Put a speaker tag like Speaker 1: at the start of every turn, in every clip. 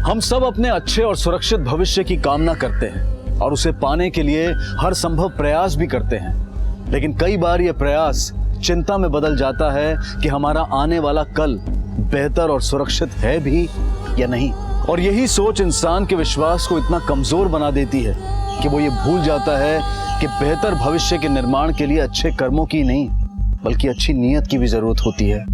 Speaker 1: हम सब अपने अच्छे और सुरक्षित भविष्य की कामना करते हैं और उसे पाने के लिए हर संभव प्रयास भी करते हैं, लेकिन कई बार यह प्रयास चिंता में बदल जाता है कि हमारा आने वाला कल बेहतर और सुरक्षित है भी या नहीं। और यही सोच इंसान के विश्वास को इतना कमजोर बना देती है कि वो ये भूल जाता है कि बेहतर भविष्य के निर्माण के लिए अच्छे कर्मों की नहीं बल्कि अच्छी नीयत की भी जरूरत होती है।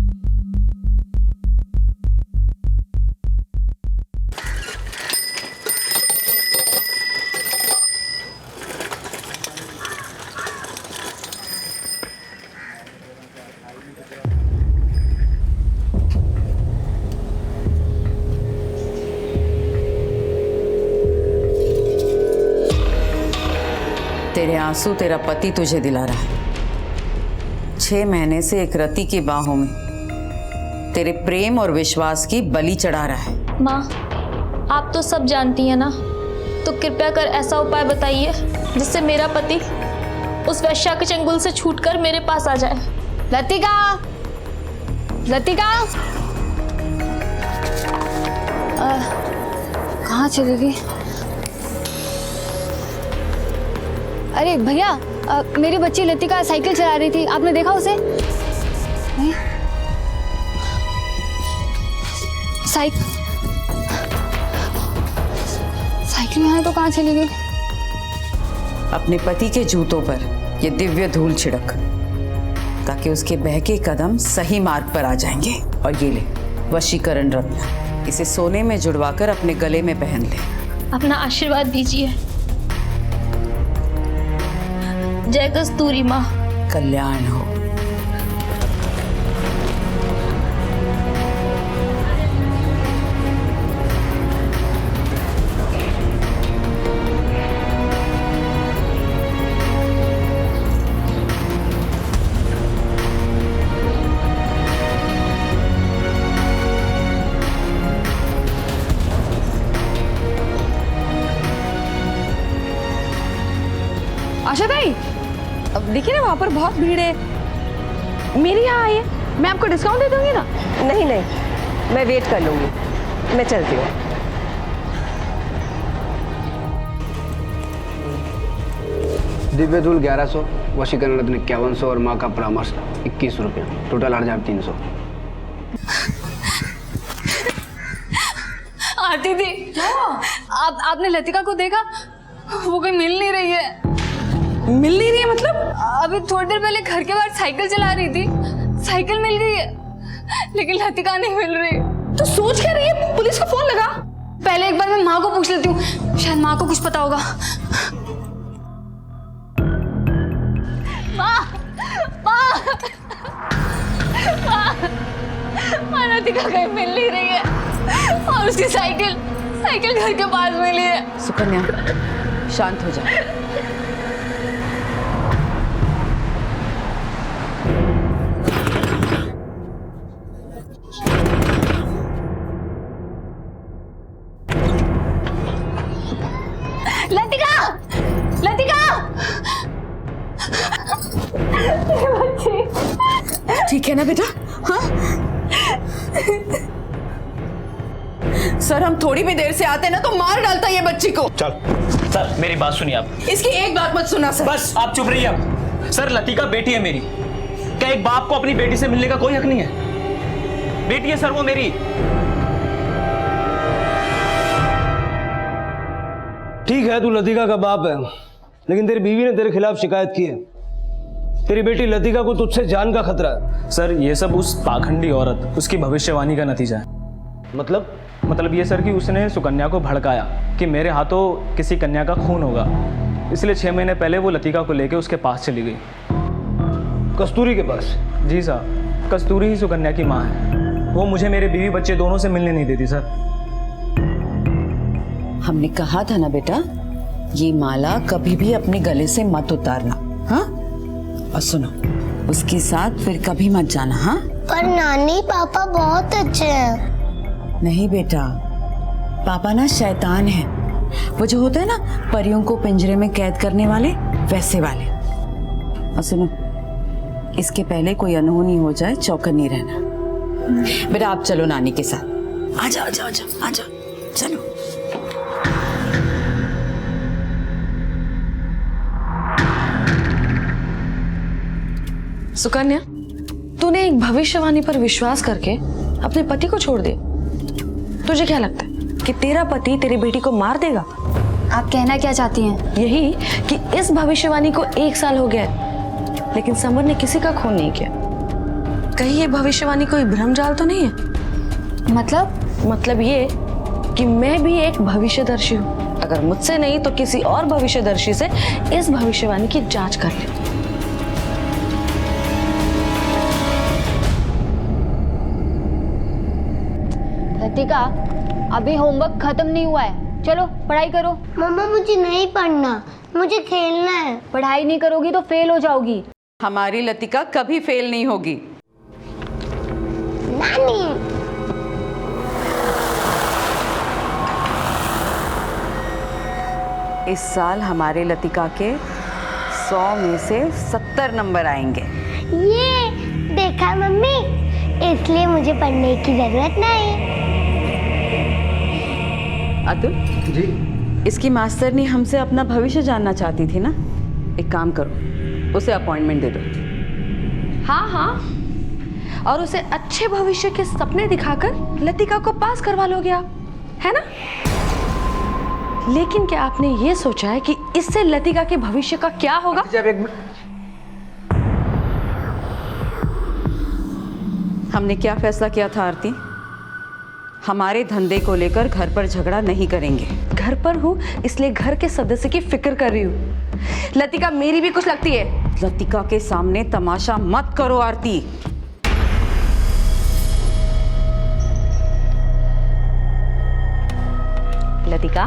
Speaker 2: तेरे आंसू तेरा पति तुझे दिला रहा है। 6 महीने से एक रति की बाहों में तेरे प्रेम और विश्वास की बलि चढ़ा रहा है।
Speaker 3: माँ, आप तो सब जानती हैं ना, तो कृपया कर ऐसा उपाय बताइए जिससे मेरा पति उस वैश्या के चंगुल से छूटकर मेरे पास आ जाए।
Speaker 4: लतिका, लतिका, कहाँ चली गई? अरे भैया, मेरी बच्ची लतिका साइकिल चला रही थी, आपने देखा उसे? नहीं? साइकिल में तो कहाँ चली गई?
Speaker 2: अपने पति के जूतों पर ये दिव्य धूल छिड़क, ताकि उसके बहके कदम सही मार्ग पर आ जाएंगे। और ये ले वशीकरण रत्न, इसे सोने में जुड़वाकर अपने गले में पहन ले।
Speaker 3: अपना आशीर्वाद दीजिए। जय कस्तूरी माँ।
Speaker 2: कल्याण हो।
Speaker 4: आशा भाई, अब देखिए ना, वहाँ पर बहुत भीड़ है। मेरी यहाँ आइए, मैं आपको डिस्काउंट दे दूंगी ना।
Speaker 5: नहीं नहीं, मैं वेट कर लूंगी, मैं चलती हूँ।
Speaker 6: दिव्य धूल 1100, वशीकरण रत्न 5100 और माँ का परामर्श 21 रुपया, टोटल 8300।
Speaker 4: आती थी आपने लतिका को देखा? वो कोई मिल नहीं रही है। मिल नहीं रही है मतलब? अभी थोड़ी देर पहले घर के बाहर साइकिल चला रही थी, साइकिल मिल गई है, लेकिन लतिका नहीं मिल रही। तो सोच क्या रही है? पुलिस को फोन लगा। पहले एक बार मैं माँ को पूछ लेती हूँ, शायद माँ को कुछ पता होगा। माँ, लतिका कहीं मिल नहीं रही है और उसकी साइकिल घर के पास मिली है।
Speaker 2: सुकन्या, शांत हो जा। ठीक है ना बेटा? हाँ? सर, हम थोड़ी भी देर से आते ना तो मार डालता ये बच्ची को।
Speaker 7: चल सर, मेरी बात सुनिए आप।
Speaker 2: इसकी एक बात मत सुना सर।
Speaker 7: बस आप चुप रहिए आप। सर, लतिका बेटी है मेरी। क्या एक बाप को अपनी बेटी से मिलने का कोई हक नहीं है? बेटी है सर वो मेरी।
Speaker 6: ठीक है, तू लतिका का बाप है, लेकिन तेरी बीवी ने तेरे खिलाफ शिकायत की है। तेरी बेटी लतिका को तुझसे जान का खतरा है।
Speaker 7: सर, ये सब उस पाखंडी औरत, उसकी भविष्यवाणी का नतीजा है।
Speaker 6: मतलब
Speaker 7: ये सर कि उसने सुकन्या को भड़काया कि मेरे हाथों किसी कन्या का खून होगा, इसलिए 6 महीने पहले वो लतिका को लेके उसके पास चली गई।
Speaker 6: कस्तूरी के पास?
Speaker 7: जी साहब, कस्तूरी ही सुकन्या की माँ है। वो मुझे मेरे बीवी बच्चे दोनों से मिलने नहीं देती सर।
Speaker 2: हमने कहा था ना बेटा, ये माला कभी भी अपने गले से मत उतारना। हाँ? और सुनो, उसके साथ फिर कभी मत जाना। हाँ?
Speaker 8: पर नानी, पापा बहुत अच्छे हैं।
Speaker 2: नहीं बेटा, पापा ना शैतान है। वो जो होता है ना परियों को पिंजरे में कैद करने वाले, वैसे वाले। और सुनो, इसके पहले कोई अनहोनी हो जाए, चौकन्नी रहना। बेटा आप चलो नानी के साथ। आजा आजा आजा आजा। चलो।
Speaker 9: सुकन्या, तूने एक भविष्यवाणी पर विश्वास करके अपने पति को छोड़ दिया। तुझे क्या लगता है कि तेरा पति तेरी बेटी को मार देगा?
Speaker 4: आप कहना क्या चाहती हैं?
Speaker 9: यही कि इस भविष्यवाणी को 1 साल हो गया है, लेकिन समर ने किसी का खून नहीं किया। कहीं ये भविष्यवाणी कोई भ्रमजाल तो नहीं है?
Speaker 4: मतलब
Speaker 9: ये कि मैं भी एक भविष्यदर्शी हूँ। अगर मुझसे नहीं तो किसी और भविष्यदर्शी से इस भविष्यवाणी की जांच कर ले।
Speaker 4: लतिका, अभी होमवर्क खत्म नहीं हुआ है, चलो पढ़ाई करो।
Speaker 8: मम्मा मुझे नहीं पढ़ना, मुझे खेलना है।
Speaker 4: पढ़ाई नहीं करोगी तो फेल हो जाओगी।
Speaker 2: हमारी लतिका कभी फेल नहीं होगी।
Speaker 8: नानी,
Speaker 2: इस साल हमारे लतिका के 100 में से 70 नंबर आएंगे।
Speaker 8: ये देखा मम्मी, इसलिए मुझे पढ़ने की जरूरत नहीं।
Speaker 2: अतुल जी, इसकी मास्टरनी हमसे अपना भविष्य जानना चाहती थी ना। एक काम करो, उसे अपॉइंटमेंट दे दो।
Speaker 9: हाँ, और उसे अच्छे भविष्य के सपने दिखाकर लतिका को पास करवा लोगे आप, है ना? लेकिन क्या आपने ये सोचा है कि इससे लतिका के भविष्य का क्या होगा?
Speaker 2: हमने क्या फैसला किया था आरती? हमारे धंधे को लेकर घर पर झगड़ा नहीं करेंगे।
Speaker 9: घर पर हूँ इसलिए घर के सदस्य की फिक्र कर रही हूँ। लतिका मेरी भी कुछ लगती है।
Speaker 2: लतिका के सामने तमाशा मत करो आरती।
Speaker 9: लतिका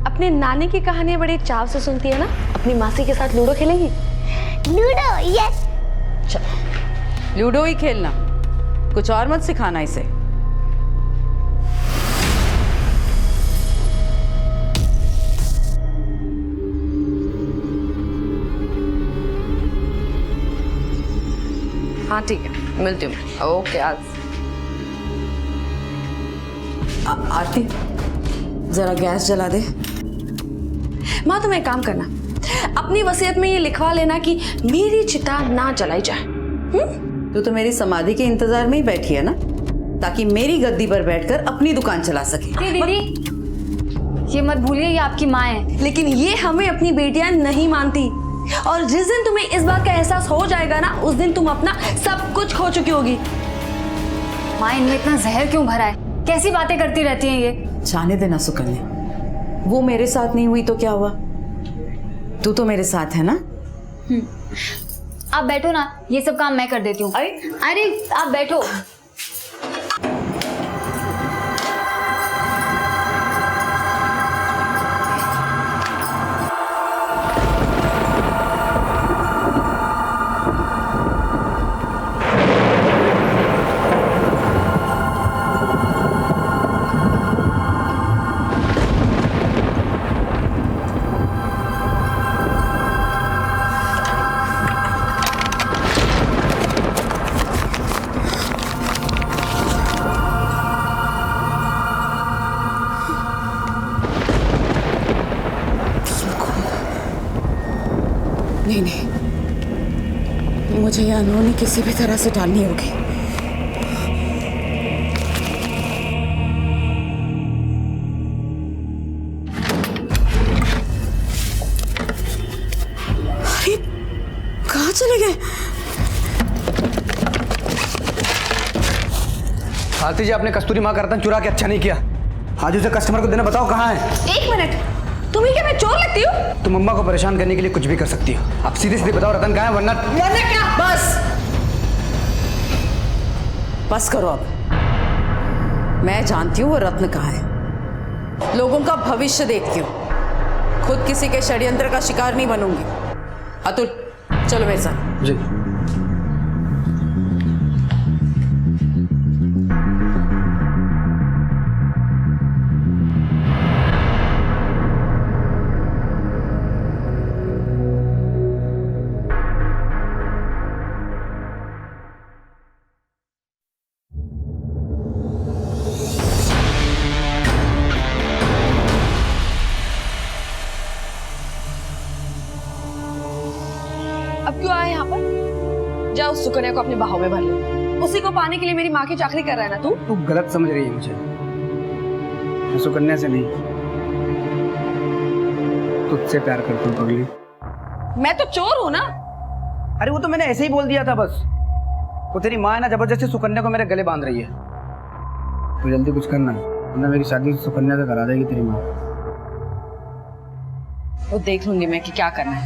Speaker 9: अपने नानी की कहानी बड़ी चाव से सुनती है ना? अपनी मासी के साथ लूडो खेलेंगी?
Speaker 8: Ludo, yes.
Speaker 2: चल, लूडो ही खेलना, कुछ और मत सिखाना इसे।
Speaker 9: हाँ ठीक है, मिलती हूँ मैं। ओके
Speaker 2: आरती, जरा गैस जला दे।
Speaker 9: माँ तुम एक काम करना, अपनी वसीयत में ये लिखवा लेना कि मेरी चिता ना जलाई जाए।
Speaker 2: तू तो मेरी समाधि के इंतजार में ही बैठी है ना, ताकि मेरी गद्दी पर बैठकर अपनी दुकान चला सके।
Speaker 4: दीदी, ये मत भूलिए ये आपकी माँ है।
Speaker 9: लेकिन ये हमें अपनी बेटियां नहीं मानती, और जिस दिन तुम्हें इस बात का एहसास हो जाएगा ना, उस दिन तुम अपना सब कुछ खो चुकी होगी।
Speaker 4: माँ, इनमें इतना जहर क्यों भरा है? कैसी बातें करती रहती हैं ये?
Speaker 2: जाने देना सुकन्या, वो मेरे साथ नहीं हुई तो क्या हुआ? तू तो मेरे साथ है ना।
Speaker 4: आप बैठो ना, ये सब काम मैं कर देती हूँ। अरे आप बैठो।
Speaker 2: नहीं, मुझे यह अनहोनी किसी भी तरह से टालनी होगी। अरे कहाँ चले गए?
Speaker 6: आरती जी, आपने कस्तूरी माँ का रतन चुरा के अच्छा नहीं किया। आज उसे कस्टमर को देना, बताओ कहाँ है?
Speaker 9: 1 मिनट, तुम्हें क्या मैं चोर लगती हूँ?
Speaker 6: तुम अम्मा को परेशान करने के लिए कुछ भी कर सकती हो। आप सीधे सीधे बताओ रतन कहाँ है, वरना
Speaker 9: क्या?
Speaker 2: बस करो अब। मैं जानती हूँ वो रत्न कहाँ है। लोगों का भविष्य देखती हूँ, खुद किसी के षड्यंत्र का शिकार नहीं बनूंगी। अतुल, चलो मेरे साथ।
Speaker 6: जी।
Speaker 9: सुकन्या को अपने बाहों में भर ले। उसी को पाने के लिए मेरी माँ की चाकरी कर रहा है ना तू?
Speaker 10: तू गलत समझ रही है मुझे। मैं सुकन्या से नहीं, तुझसे प्यार करता हूँ पगली।
Speaker 9: मैं तो चोर हूँ ना।
Speaker 10: अरे वो तो मैंने ऐसे ही बोल दिया था बस। वो तेरी माँ है ना, जबरदस्ती सुकन्या को मेरे गले बांध रही है। तो जल्दी कुछ करना, वरना मेरी शादी सुकन्या से करा देगी तेरी माँ।
Speaker 9: वो देख लूंगी मैं कि क्या करना है।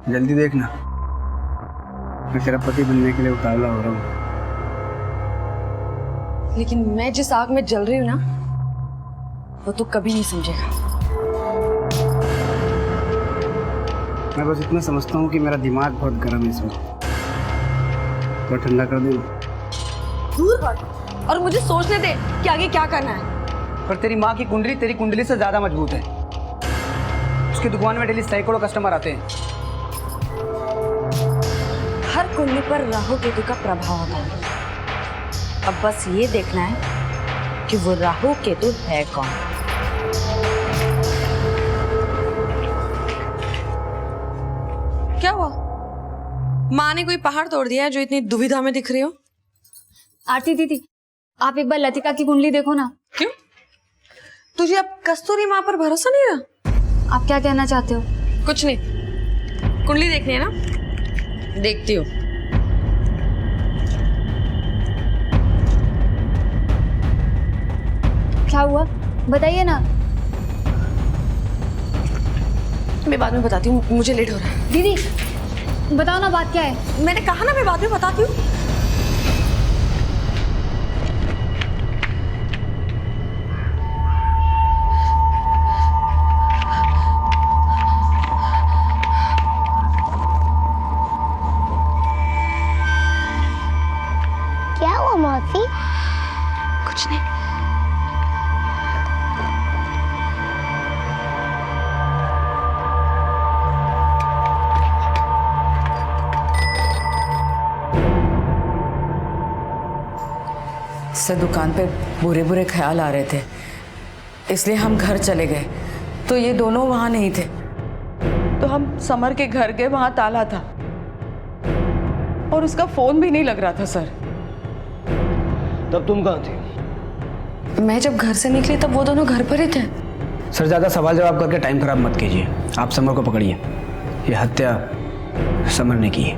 Speaker 10: जल्दी देखना, मैं तेरा पति बनने के लिए उतावला हो रहा हूँ।
Speaker 9: लेकिन मैं जिस आग में जल रही हूँ ना, वो तू कभी नहीं समझेगा।
Speaker 10: मैं बस इतना समझता हूँ कि मेरा दिमाग बहुत गर्म है इसमें, तो ठंडा कर देना।
Speaker 9: दूर हट और मुझे सोचने दे कि आगे क्या करना है।
Speaker 10: पर तेरी माँ की कुंडली तेरी कुंडली से ज्यादा मजबूत है। उसकी दुकान में डेली सैकड़ों कस्टमर आते हैं।
Speaker 9: हर कुंडली पर राहु केतु का प्रभाव होता है। अब बस ये देखना है कि वो राहु केतु है कौन। क्या हुआ? माँ ने कोई पहाड़ तोड़ दिया है जो इतनी दुविधा में दिख रही हो?
Speaker 4: आरती दीदी, आप एक बार लतिका की कुंडली देखो ना।
Speaker 9: क्यों? तुझे अब कस्तूरी माँ पर भरोसा नहीं रहा?
Speaker 4: आप क्या कहना चाहते हो?
Speaker 9: कुछ नहीं, कुंडली देखनी है ना, देखती हूँ।
Speaker 4: क्या हुआ बताइए ना।
Speaker 9: मैं बाद में बताती हूँ, मुझे लेट हो रहा है।
Speaker 4: दीदी बताओ ना, बात क्या है?
Speaker 9: मैंने कहा ना मैं बाद में बताती हूँ।
Speaker 8: क्या हुआ मौसी?
Speaker 9: कुछ नहीं।
Speaker 2: से दुकान पे बुरे बुरे ख्याल आ रहे थे, इसलिए हम घर चले गए। तो ये दोनों वहाँ नहीं थे, तो हम समर के घर गए, वहाँ ताला था और उसका फोन भी नहीं लग रहा था सर।
Speaker 6: तब तुम कहाँ थी?
Speaker 9: मैं जब घर से निकली तब वो दोनों घर पर ही थे।
Speaker 10: सर, ज्यादा सवाल जवाब करके टाइम खराब मत कीजिए। आप समर को पकड़िए। ये हत्या समर ने की है।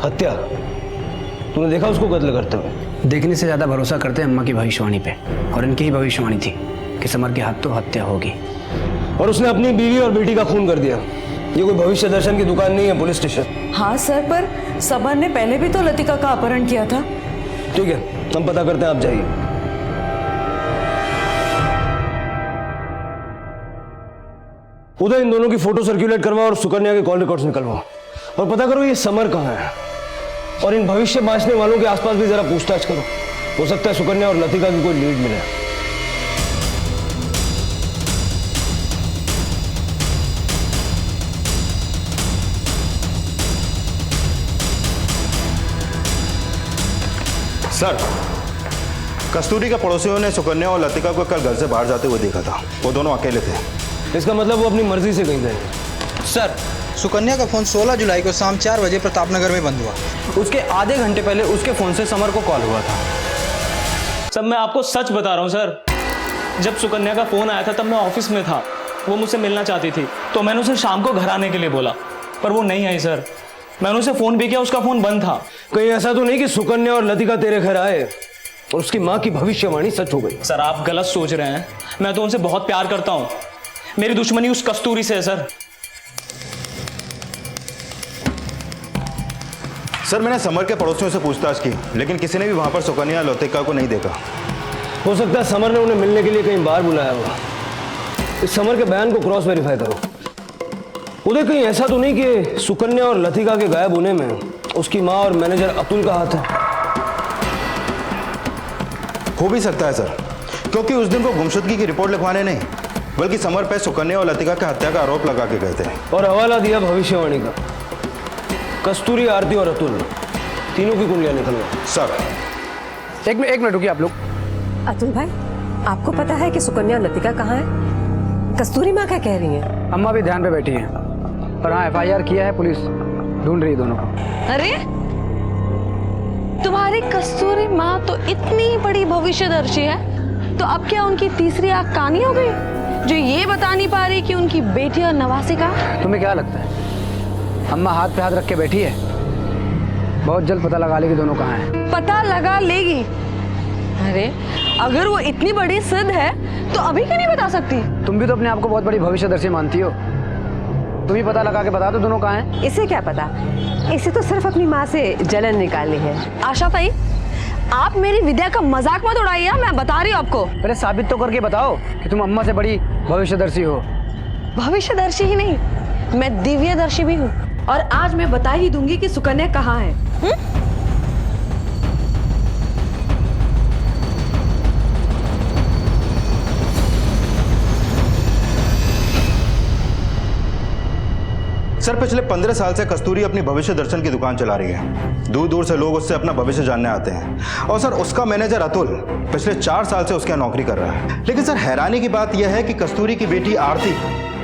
Speaker 6: हत्या? तूने देखा उसको कत्ल करते हुए?
Speaker 10: देखने से ज्यादा भरोसा करते हैं अम्मा की भविष्यवाणी पे, और इनकी ही भविष्यवाणी थी कि समर के हाथ तो हत्या होगी।
Speaker 6: और उसने अपनी बीवी और बेटी का खून कर दिया। ये कोई भविष्य दर्शन की दुकान नहीं है, पुलिस स्टेशन।
Speaker 2: हाँ सर, पर समर ने पहले भी तो लतिका का अपहरण किया था।
Speaker 6: ठीक है, हम पता करते हैं, आप जाइए। उधर इन दोनों की फोटो सर्कुलेट करवाओ और सुकन्या के कॉल रिकॉर्ड्स निकलवाओ, और पता करो ये समर कहाँ है। और इन भविष्य बांचने वालों के आसपास भी जरा पूछताछ करो, हो सकता है सुकन्या और लतिका की कोई लीड मिले।
Speaker 11: सर, कस्तूरी के पड़ोसियों ने सुकन्या और लतिका को कल घर से बाहर जाते हुए देखा था। वो दोनों अकेले थे।
Speaker 6: इसका मतलब वो अपनी मर्जी से कहीं गए।
Speaker 12: सर, सुकन्या का फोन 16 जुलाई को शाम 4 बजे प्रतापनगर में बंद हुआ। उसके आधे घंटे पहले उसके फोन से समर को कॉल हुआ था।
Speaker 7: सब मैं आपको सच बता रहा हूँ सर, जब सुकन्या का फोन आया था तब मैं ऑफिस में था। वो मुझसे मिलना चाहती थी, तो मैंने उसे शाम को घर आने के लिए बोला, पर वो नहीं आई सर। मैंने उसे फोन भी किया, उसका फोन बंद था।
Speaker 6: कहीं ऐसा तो नहीं कि सुकन्या और लतिका तेरे घर आए और उसकी माँ की भविष्यवाणी सच हो गई?
Speaker 7: सर, आप गलत सोच रहे हैं। मैं तो उनसे बहुत प्यार करता हूँ। मेरी दुश्मनी उस कस्तूरी से है सर।
Speaker 11: सर, मैंने समर के पड़ोसियों से पूछताछ की, लेकिन किसी ने भी वहां पर सुकन्या और लतिका को नहीं देखा।
Speaker 6: हो सकता है समर ने उन्हें मिलने के लिए कहीं बाहर बुलाया होगा। इस समर के बयान को क्रॉस वेरीफाई करो। उधर कहीं ऐसा तो नहीं कि सुकन्या और लतिका के गायब होने में उसकी माँ और मैनेजर अतुल का हाथ है?
Speaker 11: हो भी सकता है सर, क्योंकि उस दिन वो गुमशुदगी की रिपोर्ट लिखवाने नहीं, बल्कि समर पे सुकन्या और लतिका के हत्या का आरोप लगा के गए थे।
Speaker 6: और हवाला दिया भविष्यवाणी का। कस्तूरी, आरती और अतुल, तीनों की कुंडलियां निकलवा।
Speaker 11: सर,
Speaker 10: एक मिनट रुकिए आप लोग।
Speaker 5: अतुल भाई, आपको पता है कि सुकन्या और लतिका कहाँ है? कस्तूरी माँ क्या कह रही है?
Speaker 10: अम्मा भी ध्यान पे बैठी है। और हाँ, FIR किया है, पुलिस ढूंढ रही है दोनों को।
Speaker 9: अरे तुम्हारी कस्तूरी माँ तो इतनी बड़ी भविष्यदर्शी है, तो अब क्या उनकी तीसरी आंख कानी हो गई जो ये बता नहीं पा रही कि उनकी बेटी और नवासी का?
Speaker 10: तुम्हें क्या लगता है अम्मा हाथ पे हाथ रख के बैठी है? बहुत जल्द पता लगा लेगी दोनों कहाँ हैं।
Speaker 9: पता लगा लेगी? अरे अगर वो इतनी बड़ी सिद्ध है तो अभी क्यों नहीं बता सकती?
Speaker 10: तुम भी तो अपने आप को बहुत बड़ी भविष्यदर्शी मानती हो, तुम ही पता लगा के बता दो दोनों कहाँ हैं।
Speaker 5: इसे क्या पता, इसे तो सिर्फ अपनी माँ से जलन निकालनी है।
Speaker 9: आशा ताई, आप मेरी विद्या का मजाक मत उड़ाइए, मैं बता रही हूँ आपको।
Speaker 10: पहले साबित तो करके बताओ कि तुम अम्मा से बड़ी भविष्यदर्शी हो।
Speaker 9: भविष्यदर्शी ही नहीं, मैं दिव्यदर्शी भी हूँ।
Speaker 5: और आज मैं बता ही दूंगी कि सुकन्या कहाँ है।
Speaker 11: सर पिछले 15 साल से कस्तूरी अपनी भविष्य दर्शन की दुकान चला रही है। दूर दूर से लोग उससे अपना भविष्य जानने आते हैं। और सर उसका मैनेजर अतुल पिछले 4 साल से उसके यहाँ नौकरी कर रहा है। लेकिन सर हैरानी की बात यह है कि कस्तूरी की बेटी आरती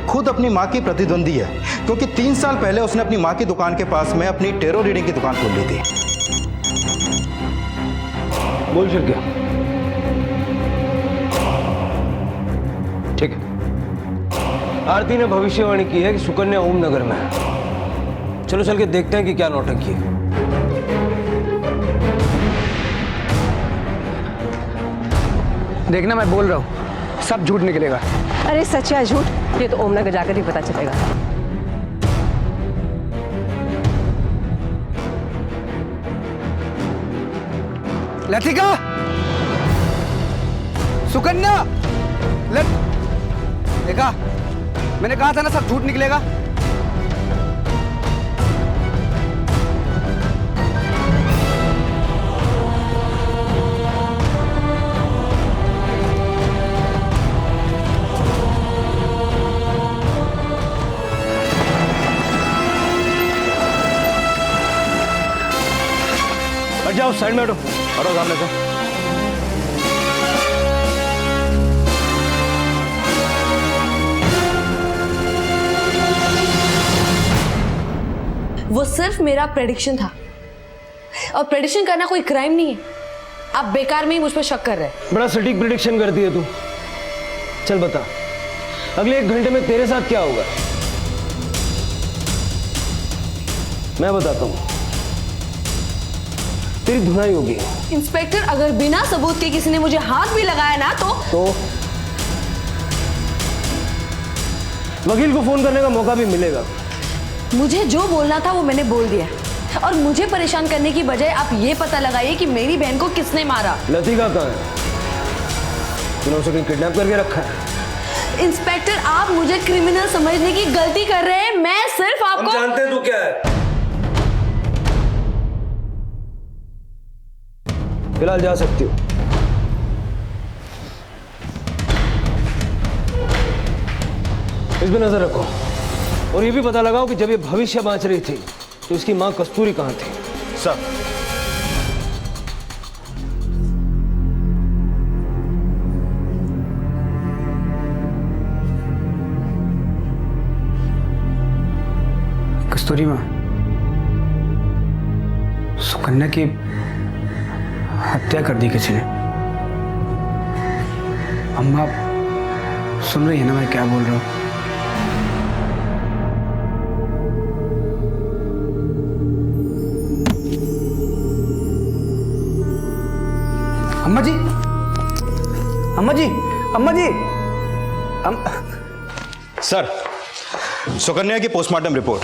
Speaker 11: खुद अपनी माँ की प्रतिद्वंदी है, क्योंकि 3 साल पहले उसने अपनी माँ की दुकान के पास में अपनी टेरो रीडिंग की दुकान खोल ली थी।
Speaker 6: बोल फिर क्या? ठीक है, आरती ने भविष्यवाणी की है कि सुकन्या ओम नगर में है। चलो चल के देखते हैं कि क्या नौटंकी है।
Speaker 10: देखना मैं बोल रहा हूँ सब झूठ निकलेगा।
Speaker 5: अरे सच या झूठ ये तो ओमनगर जाकर ही पता चलेगा।
Speaker 10: लतिका, सुकन्या, देखा मैंने कहा था ना सब झूठ निकलेगा।
Speaker 6: हट जाओ, साइड में हटो, हटो सामने से।
Speaker 9: वो सिर्फ मेरा प्रेडिक्शन था, और प्रेडिक्शन करना कोई क्राइम नहीं है। आप बेकार में ही मुझ पर शक कर रहे हैं।
Speaker 6: बड़ा सटीक प्रेडिक्शन करती है तू। चल बता, अगले 1 घंटे में तेरे साथ क्या होगा? मैं बताता हूं, तेरी धुनाई होगी।
Speaker 9: इंस्पेक्टर, अगर बिना सबूत के किसी ने मुझे हाथ भी लगाया ना तो
Speaker 6: वकील को फोन करने का मौका भी मिलेगा।
Speaker 9: मुझे जो बोलना था वो मैंने बोल दिया, और मुझे परेशान करने की बजाय आप ये पता लगाइए कि मेरी बहन को किसने मारा।
Speaker 6: लतिका कहाँ है? तूने उसे कहीं किडनैप करके रखा है?
Speaker 9: इंस्पेक्टर, आप मुझे क्रिमिनल समझने की गलती कर रहे हैं। मैं सिर्फ आपको...
Speaker 6: हम जानते हैं तू क्या है। फिलहाल जा सकती हो। इस पे नजर रखो, और ये भी पता लगाओ कि जब ये भविष्य बांच रही थी तो इसकी मां कस्तूरी कहां थी।
Speaker 11: सर
Speaker 10: कस्तूरी माँ, सुकन्या की हत्या कर दी किसी ने। अम्मा सुन रही है ना मैं क्या बोल रहा हूँ? अम्मा जी, अम्मा जी, अम्मा जी,
Speaker 11: सर सुकन्या की पोस्टमार्टम रिपोर्ट,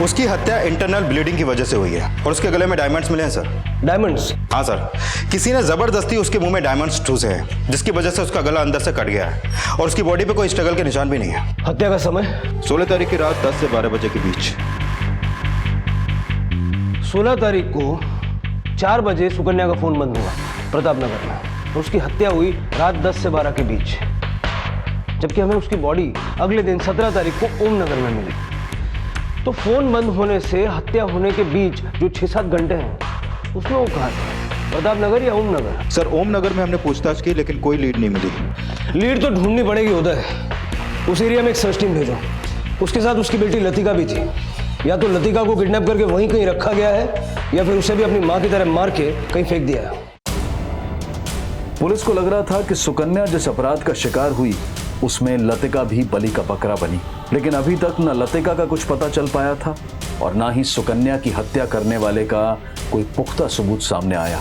Speaker 11: उसकी हत्या इंटरनल ब्लीडिंग की वजह से हुई है, और उसके गले में डायमंड्स मिले हैं सर।
Speaker 6: डायमंड्स?
Speaker 11: हाँ सर, किसी ने जबरदस्ती उसके मुंह में डायमंड्स ठूसे हैं, जिसकी वजह से उसका गला अंदर से कट गया है, और उसकी बॉडी पे कोई स्ट्रगल के निशान भी नहीं है।
Speaker 6: हत्या का समय
Speaker 11: 16 तारीख की रात 10 से 12 बजे के बीच।
Speaker 6: 16 तारीख को 4 बजे सुकन्या का फोन बंद हुआ प्रतापनगर में, और उसकी हत्या हुई रात 10 से 12 के बीच, जबकि हमें उसकी बॉडी अगले दिन 17 तारीख को ओम नगर में मिली। तो फोन बंद होने से हत्या होने के बीच जो 6-7 घंटे हैं उसमें वो कहा था, प्रतापनगर या ओम नगर?
Speaker 11: सर ओम नगर में हमने पूछताछ की, लेकिन कोई लीड नहीं मिली।
Speaker 6: लीड तो ढूंढनी पड़ेगी उधर। उस एरिया में एक सर्च टीम भेजो, उसके साथ उसकी बेटी लतिका भी थी। या तो लतिका को किडनैप करके वहीं कहीं रखा गया है या फिर उसे भी अपनी माँ की तरह मार के कहीं फेंक दिया है।
Speaker 1: पुलिस को लग रहा था कि सुकन्या जिस अपराध का शिकार हुई उसमें लतिका भी बलि का बकरा बनी, लेकिन अभी तक न लतिका का कुछ पता चल पाया था और ना ही सुकन्या की हत्या करने वाले का कोई पुख्ता सबूत सामने आया।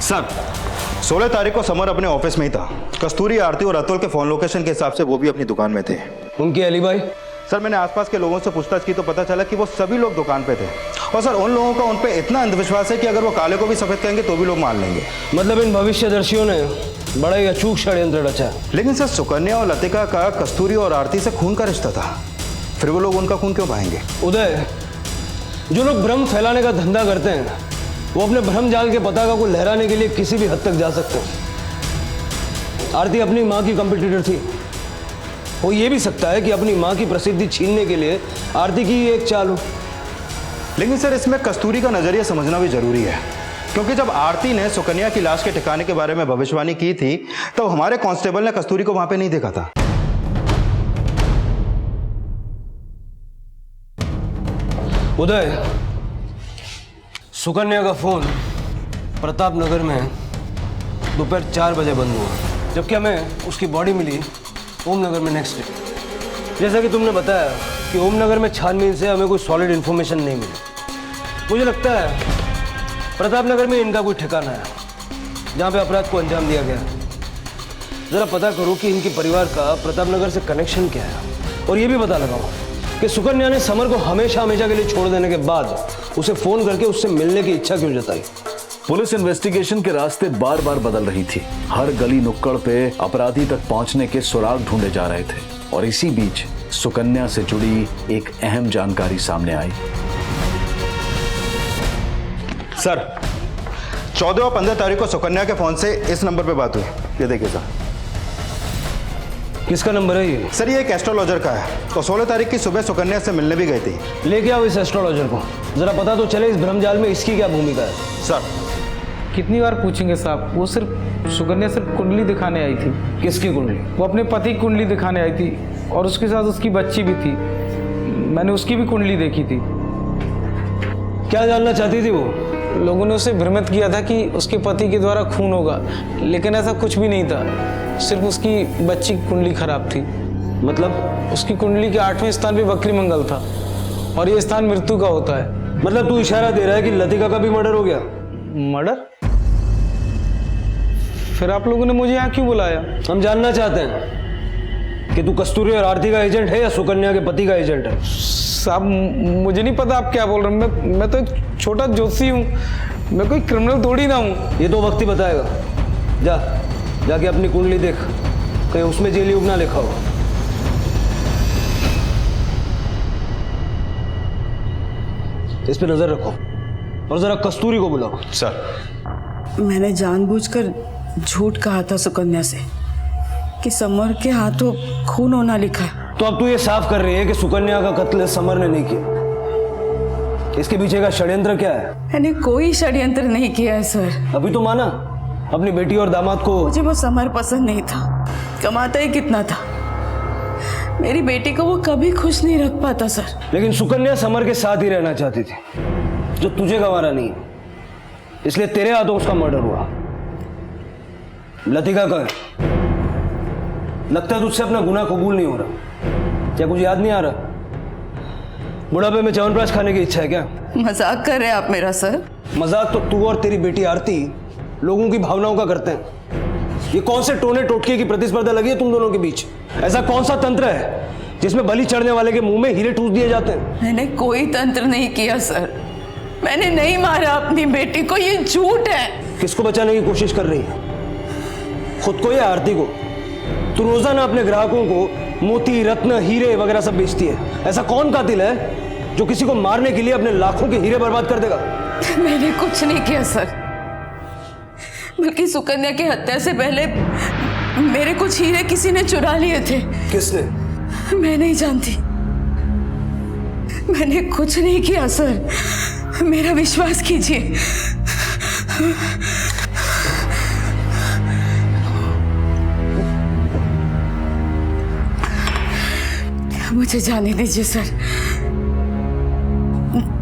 Speaker 11: सर 16 तारीख को समर अपने ऑफिस में ही था। कस्तूरी, आरती और अतुल के फोन लोकेशन के हिसाब से वो भी अपनी दुकान में थे।
Speaker 6: उनकी अलीबाई?
Speaker 11: सर मैंने आसपास के लोगों से पूछताछ की तो पता चला कि वो सभी लोग दुकान पे थे। और सर उन लोगों का उन पे इतना अंधविश्वास है कि अगर वो काले को भी सफेद कहेंगे तो भी लोग मान लेंगे।
Speaker 6: मतलब इन भविष्यदर्शियों ने बड़ा ही अचूक षड्यंत्र रचा।
Speaker 11: लेकिन सर सुकन्या और लतिका का कस्तूरी और आरती से खून का रिश्ता था, फिर वो लोग उनका खून क्यों बहाएंगे?
Speaker 6: उदय, जो लोग भ्रम फैलाने का धंधा करते हैं वो अपने भ्रम जाल के पताका को लहराने के लिए किसी भी हद तक जा सकते हैं। आरती अपनी माँ की कंपटीटर थी। वो ये भी सकता है कि अपनी माँ की प्रसिद्धि छीनने के लिए आरती की एक चाल हो।
Speaker 11: लेकिन सर इसमें कस्तूरी का नजरिया समझना भी जरूरी है, क्योंकि जब आरती ने सुकन्या की लाश के ठिकाने के बारे में भविष्यवाणी की थी तो हमारे कांस्टेबल ने कस्तूरी को वहां पे नहीं देखा था।
Speaker 6: उदय, सुकन्या का फोन प्रताप नगर में दोपहर 4 बजे बंद हुआ, जबकि हमें उसकी बॉडी मिली ओम नगर में नेक्स्ट डे। जैसा कि तुमने बताया कि ओम नगर में छानबीन से हमें कोई सॉलिड इन्फॉर्मेशन नहीं मिली। मुझे लगता है प्रताप नगर में इनका कोई ठिकाना है जहाँ पे अपराध को अंजाम दिया गया। जरा पता करो कि इनके परिवार का प्रताप नगर से कनेक्शन क्या है, और ये भी पता लगाओ कि सुकन्या ने समर को हमेशा हमेशा के लिए छोड़ देने के बाद उसे फोन करके उससे मिलने की इच्छा क्यों जताई।
Speaker 1: पुलिस इन्वेस्टिगेशन के रास्ते बार बार बदल रही थी। हर गली नुक्कड़ पे अपराधी तक पहुंचने के सुराग ढूंढे जा रहे थे और इसी बीच सुकन्या से जुड़ी एक अहम जानकारी सामने आई।
Speaker 11: सर 14 और 15 तारीख को सुकन्या के फोन से इस नंबर पे बात हुई। ये देखिए सर।
Speaker 6: किसका नंबर है ये?
Speaker 11: सर ये एक एस्ट्रोलॉजर का है और 16 तारीख की सुबह सुकन्या से मिलने भी गई थी।
Speaker 6: लेके आओ इस एस्ट्रोलॉजर को, जरा पता तो चले इस भ्रमजाल में इसकी क्या भूमिका है।
Speaker 11: सर
Speaker 13: कितनी बार पूछेंगे साहब, वो सुकन्या सिर्फ कुंडली दिखाने आई थी।
Speaker 6: किसकी कुंडली?
Speaker 13: वो अपने पति की कुंडली दिखाने आई थी और उसके साथ उसकी बच्ची भी थी। मैंने उसकी भी कुंडली देखी थी।
Speaker 6: क्या जानना चाहती थी वो?
Speaker 13: लोगों ने उसे भ्रमित किया था कि उसके पति के द्वारा खून होगा, लेकिन ऐसा कुछ भी नहीं था। सिर्फ उसकी बच्ची की कुंडली खराब थी।
Speaker 6: मतलब?
Speaker 13: उसकी कुंडली के 8वें स्थान पे बकरी मंगल था और ये स्थान मृत्यु का होता है।
Speaker 6: मतलब तू इशारा दे रहा है कि लतिका का भी मर्डर हो गया?
Speaker 13: मर्डर? फिर आप लोगों ने मुझे यहाँ क्यों बुलाया?
Speaker 6: हम जानना चाहते हैं कि तू कस्तूरी और आरती का एजेंट है या सुकन्या के पति का एजेंट है।
Speaker 13: साहब मुझे नहीं पता आप क्या बोल रहे हैं। मैं तो एक छोटा ज्योतिषी हूँ, मैं कोई क्रिमिनल थोड़ी ना हूँ।
Speaker 6: ये तो वक्त ही बताएगा। जाके अपनी कुंडली देख, कहीं उसमें जेल युग ना लिखा हो। इस पे नजर रखो और जरा कस्तूरी को बुलाओ।
Speaker 11: सर
Speaker 2: मैंने जानबूझकर झूठ कहा था सुकन्या से कि समर के हाथों खून होना लिखा है।
Speaker 6: तो अब तू ये साफ कर रही है कि सुकन्या का कत्ल समर ने नहीं किया। इसके पीछे का षड्यंत्र क्या है?
Speaker 2: मैंने कोई षड्यंत्र नहीं किया है सर।
Speaker 6: अभी तो माना अपनी बेटी और दामाद को।
Speaker 2: मुझे वो समर पसंद नहीं था, कमाता ही कितना था। मेरी बेटी को वो कभी खुश नहीं रख पाता सर।
Speaker 6: लेकिन सुकन्या समर के साथ ही रहना चाहती थी, जो तुझे गंवारा नहीं है, इसलिए तेरे हाथों उसका मर्डर हुआ। लतिका का लगता है तुझसे अपना गुनाह कबूल नहीं हो रहा। क्या कुछ याद नहीं आ रहा? बुढ़ापे में च्यवनप्राश खाने की इच्छा है क्या?
Speaker 2: मजाक कर रहे हैं आप मेरा सर?
Speaker 6: मजाक तो तू और तेरी बेटी आरती लोगों की भावनाओं का करते हैं। ये कौन से टोने टोटके की प्रतिस्पर्धा लगी है तुम दोनों के बीच? ऐसा कौन सा तंत्र है जिसमें बलि चढ़ने वाले के मुंह में हीरे ठूस दिए जाते हैं?
Speaker 2: मैंने कोई तंत्र नहीं किया सर। मैंने नहीं मारा अपनी बेटी को, ये झूठ है।
Speaker 6: किसको बचाने की कोशिश कर रही है? खुद को या आरती को? तू रोजाना अपने ग्राहकों को मोती, रत्न, हीरे वगैरह सब बेचती है। ऐसा कौन कातिल है जो किसी को मारने के लिए अपने लाखों के हीरे बर्बाद कर देगा?
Speaker 2: मैंने कुछ नहीं किया सर, बल्कि सुकन्या की हत्या से पहले मेरे कुछ हीरे किसी ने चुरा लिए थे।
Speaker 6: किसने?
Speaker 2: मैं नहीं जानती। मैंने कुछ नहीं किया सर, मेरा विश्वास कीजिए। मुझे जाने दीजिए सर,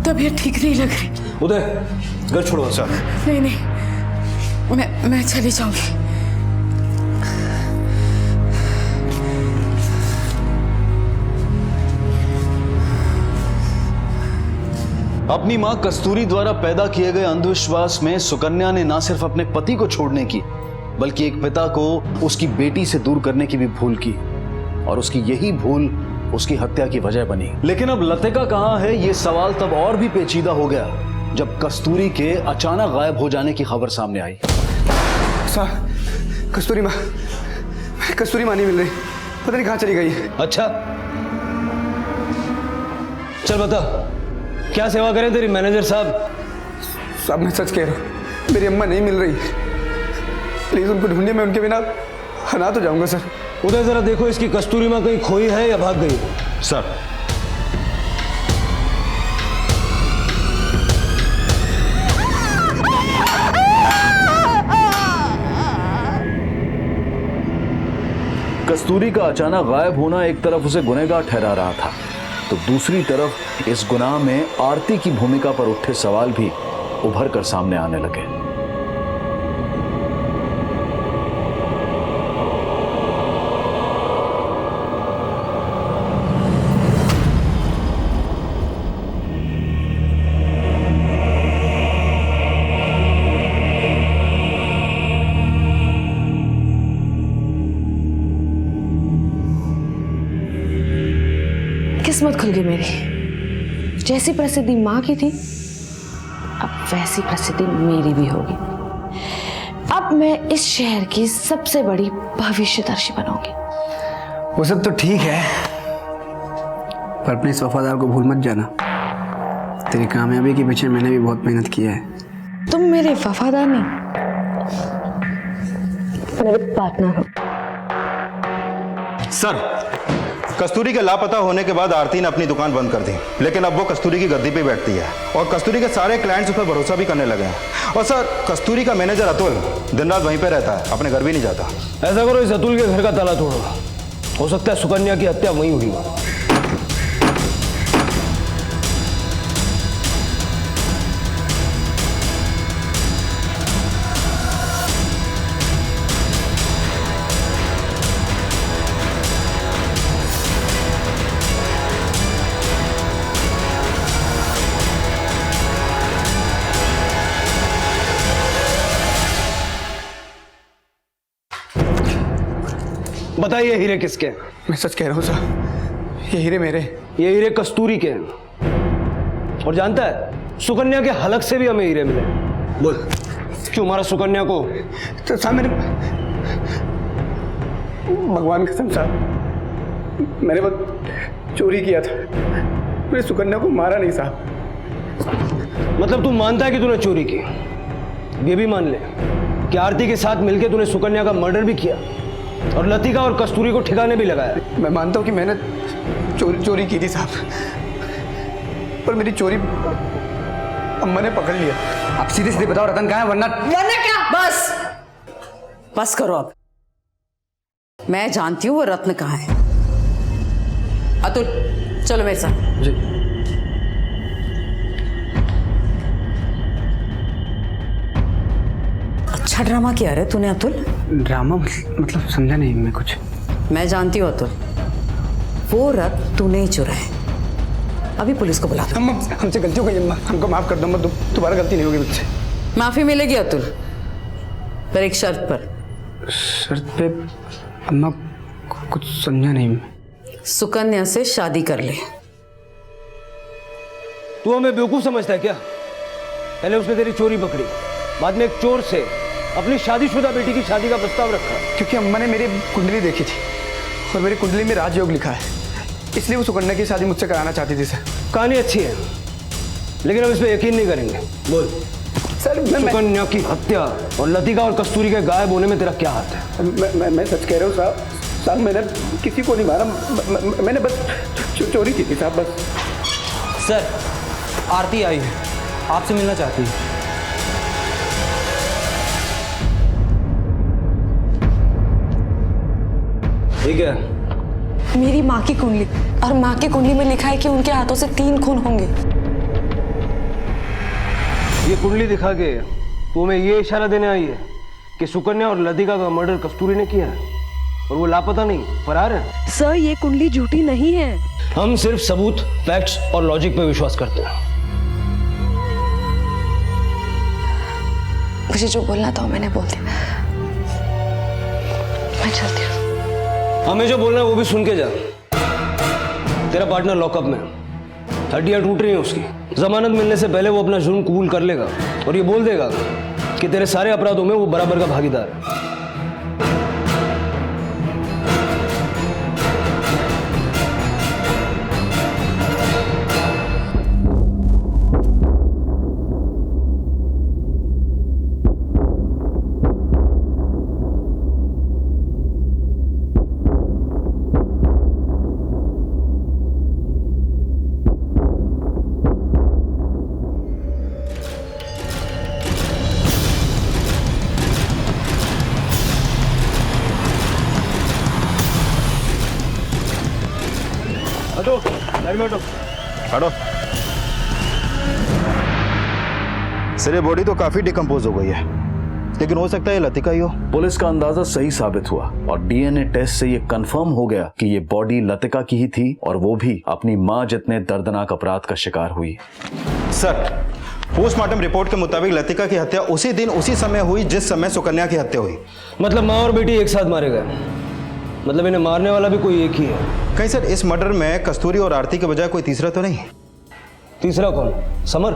Speaker 2: तबीयत ठीक नहीं लग रही।
Speaker 6: उदय, घर छोड़ो सर।
Speaker 2: नहीं नहीं, मैं चली जाऊंगी।
Speaker 1: अपनी मां कस्तूरी द्वारा पैदा किए गए अंधविश्वास में सुकन्या ने न सिर्फ अपने पति को छोड़ने की, बल्कि एक पिता को उसकी बेटी से दूर करने की भी भूल की, और उसकी यही भूल उसकी हत्या की वजह बनी। लेकिन अब लतिका कहां है, यह सवाल तब और भी पेचीदा हो गया जब कस्तूरी के अचानक गायब हो जाने की खबर सामने आई।
Speaker 10: साहब, कस्तूरी माँ नहीं मिल रही, पता नहीं कहां चली गई।
Speaker 6: अच्छा, चल बता, क्या सेवा करें तेरी मैनेजर साहब?
Speaker 10: साहब मैं सच कह रहा हूँ, मेरी अम्मा नहीं मिल रही, प्लीज उनको ढूंढिए, मैं उनके बिना अनाथ हो जाऊंगा सर।
Speaker 6: उदय जरा देखो, इसकी कस्तूरी माँ कहीं खोई है या भाग गई?
Speaker 11: सर,
Speaker 1: कस्तूरी का अचानक गायब होना एक तरफ उसे गुनहगार ठहरा रहा था, तो दूसरी तरफ इस गुनाह में आरती की भूमिका पर उठे सवाल भी उभर कर सामने आने लगे।
Speaker 9: किस्मत खुल गई मेरी। जैसी प्रसिद्धि माँ की थी, अब वैसी प्रसिद्धि मेरी भी होगी। अब मैं इस शहर की सबसे बड़ी भविष्यदर्शी बनूंगी।
Speaker 10: वो सब तो ठीक है, पर अपने इस वफादार को भूल मत जाना। तेरी कामयाबी के पीछे मैंने भी बहुत मेहनत किया है।
Speaker 9: तुम मेरे वफादार नहीं, मेरे पार्टनर हो।
Speaker 11: सर, कस्तूरी के लापता होने के बाद आरती ने अपनी दुकान बंद कर दी, लेकिन अब वो कस्तूरी की गद्दी पे बैठती है और कस्तूरी के सारे क्लाइंट्स उस पर भरोसा भी करने लगे हैं। और सर, कस्तूरी का मैनेजर अतुल दिन रात वहीं पे रहता है, अपने घर भी नहीं जाता।
Speaker 6: ऐसा करो, इस अतुल के घर का ताला तोड़ो, हो सकता है सुकन्या की हत्या वहीं हुई हो। बताइए, हीरे किसके हैं?
Speaker 10: मैं सच कह रहा हूँ सर, ये हीरे मेरे।
Speaker 6: ये हीरे कस्तूरी के हैं। और जानता है, सुकन्या के हलक से भी हमें हीरे मिले। बोल, क्यों मारा सुकन्या को?
Speaker 10: तो साहब मैंने, भगवान कसम साहब, मैंने बस चोरी किया था, मैंने सुकन्या को मारा नहीं साहब।
Speaker 6: मतलब तू मानता है कि तूने चोरी की? ये भी मान ले कि आरती के साथ मिलकर तूने सुकन्या का मर्डर भी किया और लतिका और कस्तूरी को ठिकाने भी लगाया।
Speaker 10: मैं मानता हूँ कि मैंने चोरी की थी साहब, पर मेरी चोरी अम्मा ने पकड़ लिया। आप सीधे सीधे बताओ रतन कहाँ है, वरना
Speaker 2: क्या? बस करो अब। मैं जानती हूँ वो रत्न कहाँ है। अतुल, चलो मेरे साथ।
Speaker 10: जी।
Speaker 2: अच्छा ड्रामा किया रे तूने अतुल।
Speaker 10: ड्रामा मतलब समझा नहीं मैं कुछ।
Speaker 2: मैं जानती हूँ अतुल, वो रत्न तूने ही चुरा है। अभी पुलिस को बुला दो।
Speaker 10: अम्मा, हमसे गलती हो गई अम्मा, हमको माफ कर दो अम्मा, दोबारा गलती नहीं होगी मुझसे।
Speaker 2: माफी मिलेगी अतुल, पर एक शर्त पर।
Speaker 10: शर्त पे? अम्मा कुछ समझा नहीं मैं।
Speaker 2: सुकन्या से शादी कर ले।
Speaker 6: तू हमें बेवकूफ समझता है क्या? पहले उसने तेरी चोरी पकड़ी, बाद में एक चोर से अपनी शादीशुदा बेटी की शादी का प्रस्ताव रखा।
Speaker 10: क्योंकि अम्मा ने मेरी कुंडली देखी थी और मेरी कुंडली में राजयोग लिखा है, इसलिए वो सुकन्या की शादी मुझसे कराना चाहती थी सर।
Speaker 6: कहानी अच्छी है, लेकिन हम इस पे यकीन नहीं करेंगे। बोल
Speaker 10: सर,
Speaker 6: सुकन्या की हत्या और लतिका और कस्तूरी के गायब होने में तेरा क्या हाथ है?
Speaker 10: मैं सच कह रहा हूँ साहब, मैंने किसी को नहीं मारा, मैंने बस चोरी की थी साहब, बस।
Speaker 12: सर, आरती आई है, आपसे मिलना चाहती है।
Speaker 6: ठीक है,
Speaker 9: मेरी माँ की कुंडली, और माँ की कुंडली में लिखा है कि उनके हाथों से 3 खून होंगे।
Speaker 6: ये कुंडली दिखा के तुम्हें ये इशारा देने आई है कि सुकन्या और लतिका का मर्डर कस्तूरी ने किया है और वो लापता नहीं, फरार है।
Speaker 5: सर ये कुंडली झूठी नहीं है।
Speaker 6: हम सिर्फ सबूत, फैक्ट्स और लॉजिक पे विश्वास करते हैं।
Speaker 9: मुझे जो बोलना था मैंने बोल दिया, मैं चलती हूँ।
Speaker 6: हमें जो बोलना है वो भी सुन के जा। तेरा पार्टनर लॉकअप में, हड्डियां टूट रही हैं उसकी। जमानत मिलने से पहले वो अपना जुर्म कबूल कर लेगा और ये बोल देगा कि तेरे सारे अपराधों में वो बराबर का भागीदार है।
Speaker 11: हटो। सर ये बॉडी तो काफी डिकम्पोज हो गई है, लेकिन हो सकता है ये लतिका ही हो।
Speaker 1: पुलिस का अंदाजा सही साबित हुआ और डीएनए टेस्ट से ये कंफर्म हो गया कि ये बॉडी लतिका की ही थी और वो भी अपनी मां जितने दर्दनाक अपराध का शिकार हुई।
Speaker 11: सर पोस्टमार्टम रिपोर्ट के मुताबिक लतिका की हत्या उसी दिन उसी समय हुई जिस समय सुकन्या की हत्या हुई।
Speaker 6: मतलब माँ और बेटी एक साथ मारे गए, मतलब इन्हें मारने वाला भी कोई एक ही है।
Speaker 11: कहीं सर इस मर्डर में कस्तूरी और आरती के बजाय कोई तीसरा तो नहीं?
Speaker 6: तीसरा कौन? समर।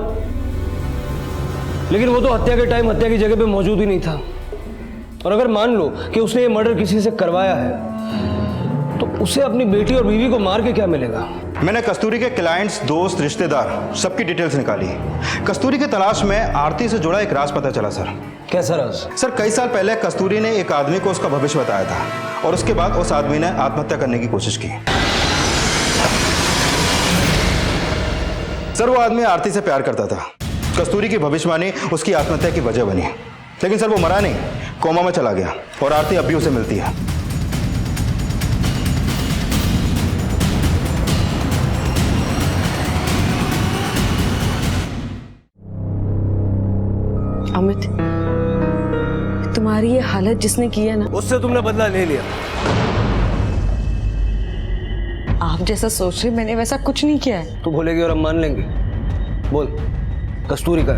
Speaker 6: लेकिन वो तो हत्या के टाइम हत्या की जगह पे मौजूद ही नहीं था। और अगर मान लो कि उसने ये मर्डर किसी से करवाया है तो उसे अपनी बेटी और बीवी को मार के क्या मिलेगा?
Speaker 11: मैंने कस्तूरी के क्लाइंट्स, दोस्त, रिश्तेदार सबकी डिटेल्स निकाली। कस्तूरी की तलाश में आरती से जुड़ा एक राज पता चला सर।
Speaker 6: कैसा राज?
Speaker 11: सर कई साल पहले कस्तूरी ने एक आदमी को उसका भविष्य बताया था और उसके बाद उस आदमी ने आत्महत्या करने की कोशिश की। सर वो आदमी आरती से प्यार करता था। कस्तूरी की भविष्यवाणी उसकी आत्महत्या की वजह बनी, लेकिन सर वो मरा नहीं, कोमा में चला गया और आरती अब भी उसे मिलती है।
Speaker 9: अमित, तुम्हारी ये हालत जिसने की है ना,
Speaker 6: उससे तुमने बदला ले लिया।
Speaker 9: आप जैसा सोच रहे मैंने वैसा कुछ नहीं किया है।
Speaker 6: तू बोलेगी और हम मान लेंगे। बोल, कस्तूरी का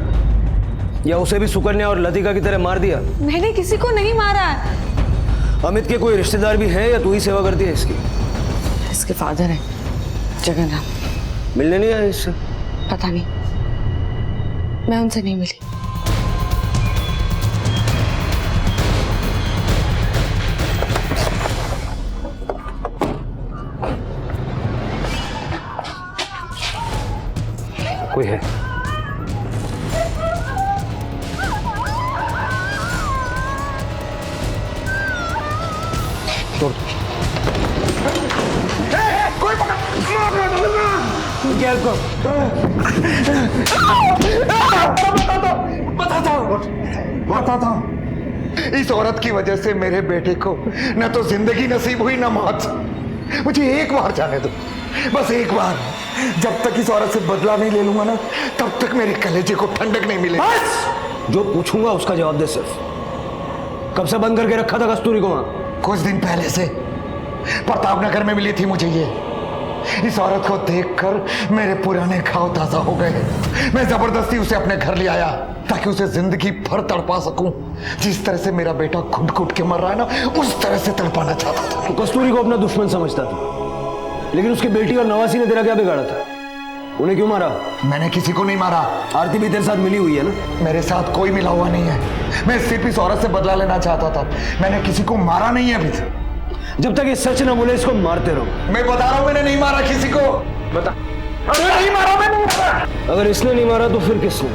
Speaker 6: या उसे भी सुकन्या और लतिका की तरह मार दिया?
Speaker 9: मैंने किसी को नहीं मारा है।
Speaker 6: अमित के कोई रिश्तेदार भी है या तू ही सेवा करती है इसकी?
Speaker 9: इसके फादर है जगन्नाथ,
Speaker 6: मिलने नहीं आए इससे?
Speaker 9: पता नहीं, मैं उनसे नहीं मिली।
Speaker 6: कोई है? तोड़
Speaker 14: बताता हूँ, इस औरत की वजह से मेरे बेटे को न तो जिंदगी नसीब हुई न मौत। मुझे एक बार जाने दो, बस एक बार। जब तक इस औरत से बदला नहीं ले लूंगा ना, तब तक मेरे कलेजे को ठंडक नहीं मिलेगी।
Speaker 6: बस जो पूछूंगा उसका जवाब दे। सिर्फ कब से बंद करके रखा था कस्तूरी को वहां?
Speaker 14: कुछ दिन पहले से प्रतापनगर में मिली थी मुझे ये। इस औरत को देखकर मेरे पुराने घाव ताजा हो गए। मैं जबरदस्ती उसे अपने घर ले आया ताकि उसे जिंदगी भर तड़पा सकूं। जिस तरह से मेरा बेटा घुट घुट के मर रहा है ना, उस तरह से तड़पाना चाहता था।
Speaker 6: तो कस्तूरी को अपना दुश्मन समझता था, लेकिन उसकी बेटी और नवासी ने तेरा क्या बिगाड़ा था? उन्हें क्यों मारा?
Speaker 14: मैंने किसी को नहीं मारा।
Speaker 6: आरती भी तेरे साथ मिली हुई है ना?
Speaker 14: मेरे साथ कोई मिला हुआ नहीं है। मैं सिर्फ इस औरत से बदला लेना चाहता था। मैंने किसी को मारा नहीं है अभी तक।
Speaker 6: जब तक ये सच ना बोले इसको मारते रहो।
Speaker 14: मैं बता रहा हूं, मैंने नहीं मारा किसी को। बता। अरे नहीं मारा, मैं नहीं मारा।
Speaker 6: अगर इसने नहीं मारा तो फिर किसने?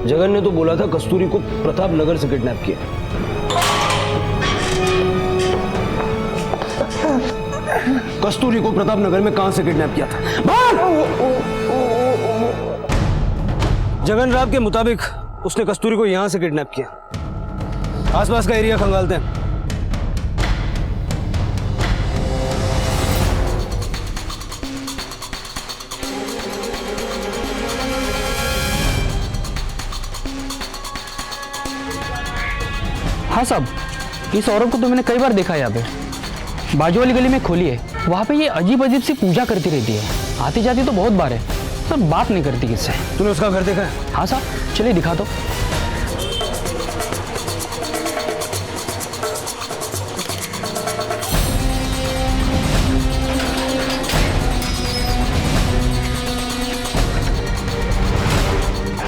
Speaker 6: जगन ने तो बोला था कस्तूरी को प्रताप नगर से किडनैप किया। कस्तूरी को प्रताप नगर में कहां से किडनैप किया था? जगन राव के मुताबिक उसने कस्तूरी को यहां से किडनैप किया। आसपास का एरिया खंगालते हैं।
Speaker 12: हाँ साहब, इस औरत को तो मैंने कई बार देखा है यहाँ पे। बाजू वाली गली में खोली है, वहाँ पे ये अजीब अजीब सी पूजा करती रहती है। आती जाती तो बहुत बार है, पर बात नहीं करती किससे।
Speaker 6: तूने उसका घर देखा है?
Speaker 12: हाँ साहब, चलिए दिखा दो।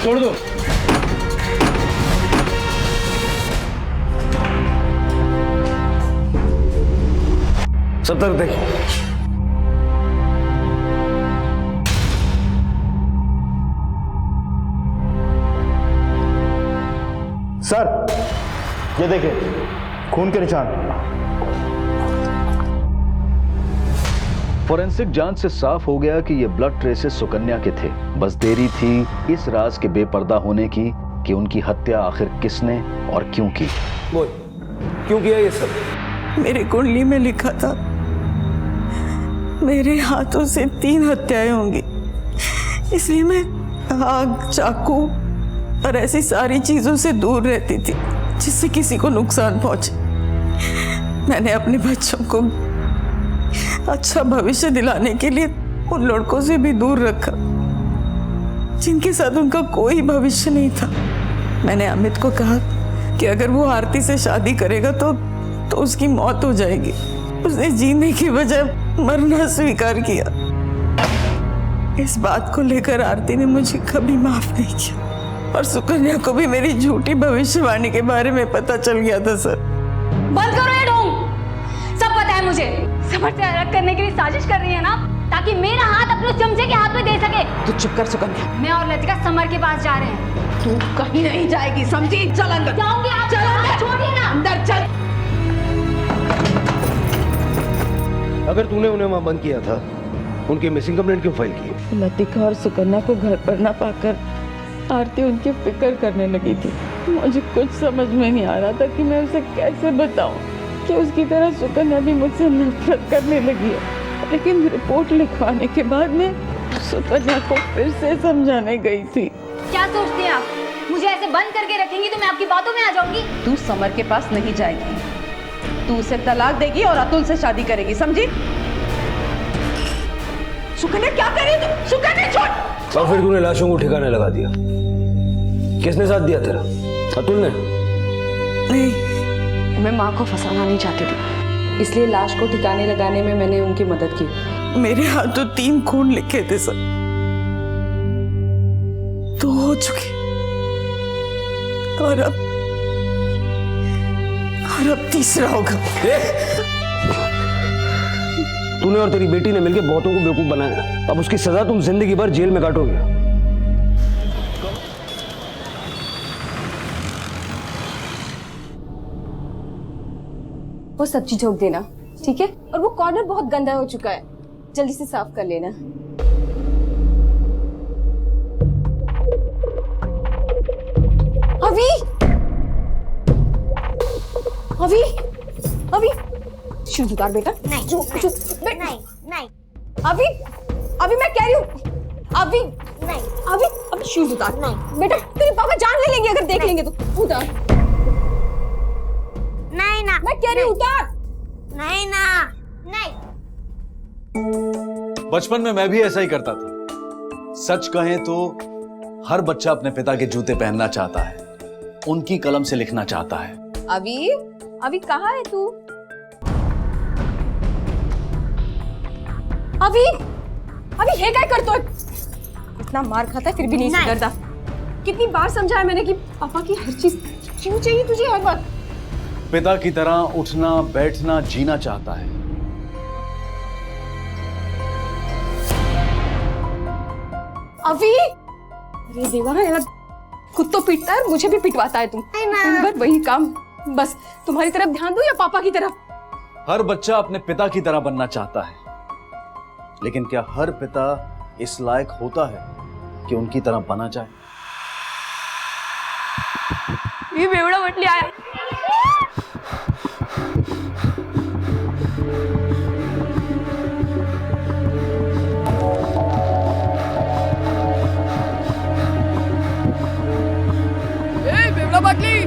Speaker 6: छोड़ दो। सत्तर देख।
Speaker 11: सर ये देखिए, खून के निशान।
Speaker 1: फोरेंसिक जांच से साफ हो गया कि ये ब्लड ट्रेसेस सुकन्या के थे। बस देरी थी इस राज के बेपर्दा होने की कि उनकी हत्या आखिर किसने और क्यों की।
Speaker 6: बोल, क्यों किया ये सब?
Speaker 2: मेरी कुंडली में लिखा था मेरे हाथों से 3 हत्याएं होंगी, इसलिए मैं आग, चाकू और ऐसी सारी चीजों से दूर रहती थी जिससे किसी को नुकसान पहुंचे। मैंने अपने बच्चों को अच्छा भविष्य दिलाने के लिए उन लड़कों से भी दूर रखा जिनके साथ उनका कोई भविष्य नहीं था। मैंने अमित को कहा कि अगर वो आरती से शादी करेगा तो उसकी मौत हो जाएगी। उसने जीने की बजाय मरना स्वीकार किया। इस बात को लेकर आरती ने मुझे कभी माफ नहीं किया और सुकन्या को भी मेरी झूठी भविष्यवाणी के बारे में पता चल गया था। सर,
Speaker 4: बंद करो ये ढोंग। सब पता है मुझे। समर से अलग करने के लिए साजिश कर रही है ना, ताकि मेरा हाथ अपने उस चमचे के हाथ में दे सके।
Speaker 2: तू चुप कर सुकन्या।
Speaker 4: मैं और लतिका समर के पास जा रहे हैं।
Speaker 2: तू कहीं नहीं जाएगी, समझी? चल अंदर।
Speaker 4: जाऊंगी आप।
Speaker 2: चल अंदर।
Speaker 4: छोड़िए ना।
Speaker 2: अंदर चल।
Speaker 6: अगर तूने उन्हें वहां बंद किया था, उनकी मिसिंग कंप्लेंट क्यों फाइल की?
Speaker 2: लतिका और सुकन्या को घर पर ना पाकर आरती उनकी फिक्र करने लगी थी। मुझे कुछ समझ में नहीं आ रहा था कि मैं उसे कैसे बताऊं कि उसकी तरह सुकन्या भी मुझसे नफरत करने लगी है। लेकिन रिपोर्ट लिखवाने के बाद मैं सुकन्या को फिर से समझाने गई थी।
Speaker 4: क्या सोचते हैं आप? मुझे ऐसे बंद करके रखेंगी तो मैं आपकी बातों में आ जाऊंगी?
Speaker 2: तू समर के पास नहीं जाएगी, तू उसे तलाक देगी और अतुल से शादी करेगी, समझी? सुकन्या क्या कर रही है तू? सुकन्या छोड़।
Speaker 6: और फिर तूने लाशों को ठिकाने लगा दिया। किसने साथ दिया तेरा? अतुल ने?
Speaker 2: नहीं,
Speaker 9: मैं माँ को फंसाना नहीं चाहती थी, इसलिए लाश को ठिकाने लगाने में मैंने उनकी मदद की।
Speaker 2: मेरे हाथों 3 खून लिखे थे सर, 2 हो चुके और अब तीसरा होगा।
Speaker 6: तूने और तेरी बेटी ने मिलकर बहुतों को बेवकूफ बनाया। अब उसकी सजा तुम जिंदगी भर जेल में काटोगे।
Speaker 15: वो सब्जी झोंक देना, ठीक है? और वो कॉर्नर बहुत गंदा हो चुका है, जल्दी से साफ कर लेना। अभी अभी अभी शूज उतार बेटा।
Speaker 8: नहीं,
Speaker 15: जो
Speaker 8: नहीं, नहीं।
Speaker 15: अभी अभी मैं कह रही हूँ, अभी
Speaker 8: नहीं,
Speaker 15: अभी शूज उतार। नहीं बेटा, तेरे पापा जान ले लेंगे अगर देख लेंगे तो। उतार।
Speaker 8: नहीं ना।
Speaker 15: मैं कह रही हूँ उतार।
Speaker 8: नहीं ना। नहीं।
Speaker 1: बचपन में मैं भी ऐसा ही करता था। सच कहें तो हर बच्चा अपने पिता के जूते पहनना चाहता है, उनकी कलम से लिखना चाहता है।
Speaker 15: अभी कहाँ है तू? अभी है क्या करतो है? इतना मार खाता है फिर भी नहीं सुधरता। कितनी बार समझाया मैंने कि पापा की हर चीज क्यों चाहिए तुझे हर बात?
Speaker 1: पिता की तरह उठना, बैठना, जीना चाहता है।
Speaker 15: अभी अरे देवा, खुद तो पीटता है, मुझे भी पिटवाता है। तुम दिन भर वही काम। बस तुम्हारी तरफ ध्यान दो या पापा की तरफ?
Speaker 1: हर बच्चा अपने पिता की तरह बनना चाहता है, लेकिन क्या हर पिता इस लायक होता है कि उनकी तरह बना जाए?
Speaker 15: ये बेवड़ा मटली आया। बेवड़ा मटली।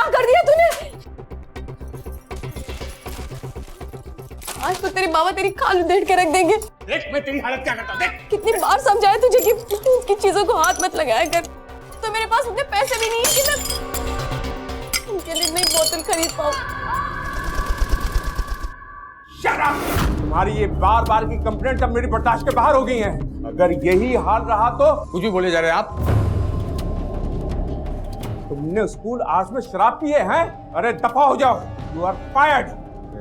Speaker 15: काम कर दिया तूने। आज तो तेरी मामा तेरी खाल उधेड़ के रख देंगे।
Speaker 16: देख मैं तेरी हालत क्या करता हूं, देख।
Speaker 15: कितनी बार समझाया तुझे कि उसकी चीजों को हाथ मत लगाया कर। तो मेरे पास उतने पैसे भी नहीं है कि मैं उनके लिए नई बोतल खरीद पाऊं।
Speaker 16: Shut up! तुम्हारी ये बार बार की कंप्लेंट अब मेरी बर्दाश्त के बाहर हो गई है। अगर यही हाल रहा तो कुछ भी बोले जा रहे हैं आप। तुमने स्कूल आवर्स में शराब पी है? अरे दफा हो जाओ, यू आर फायर्ड।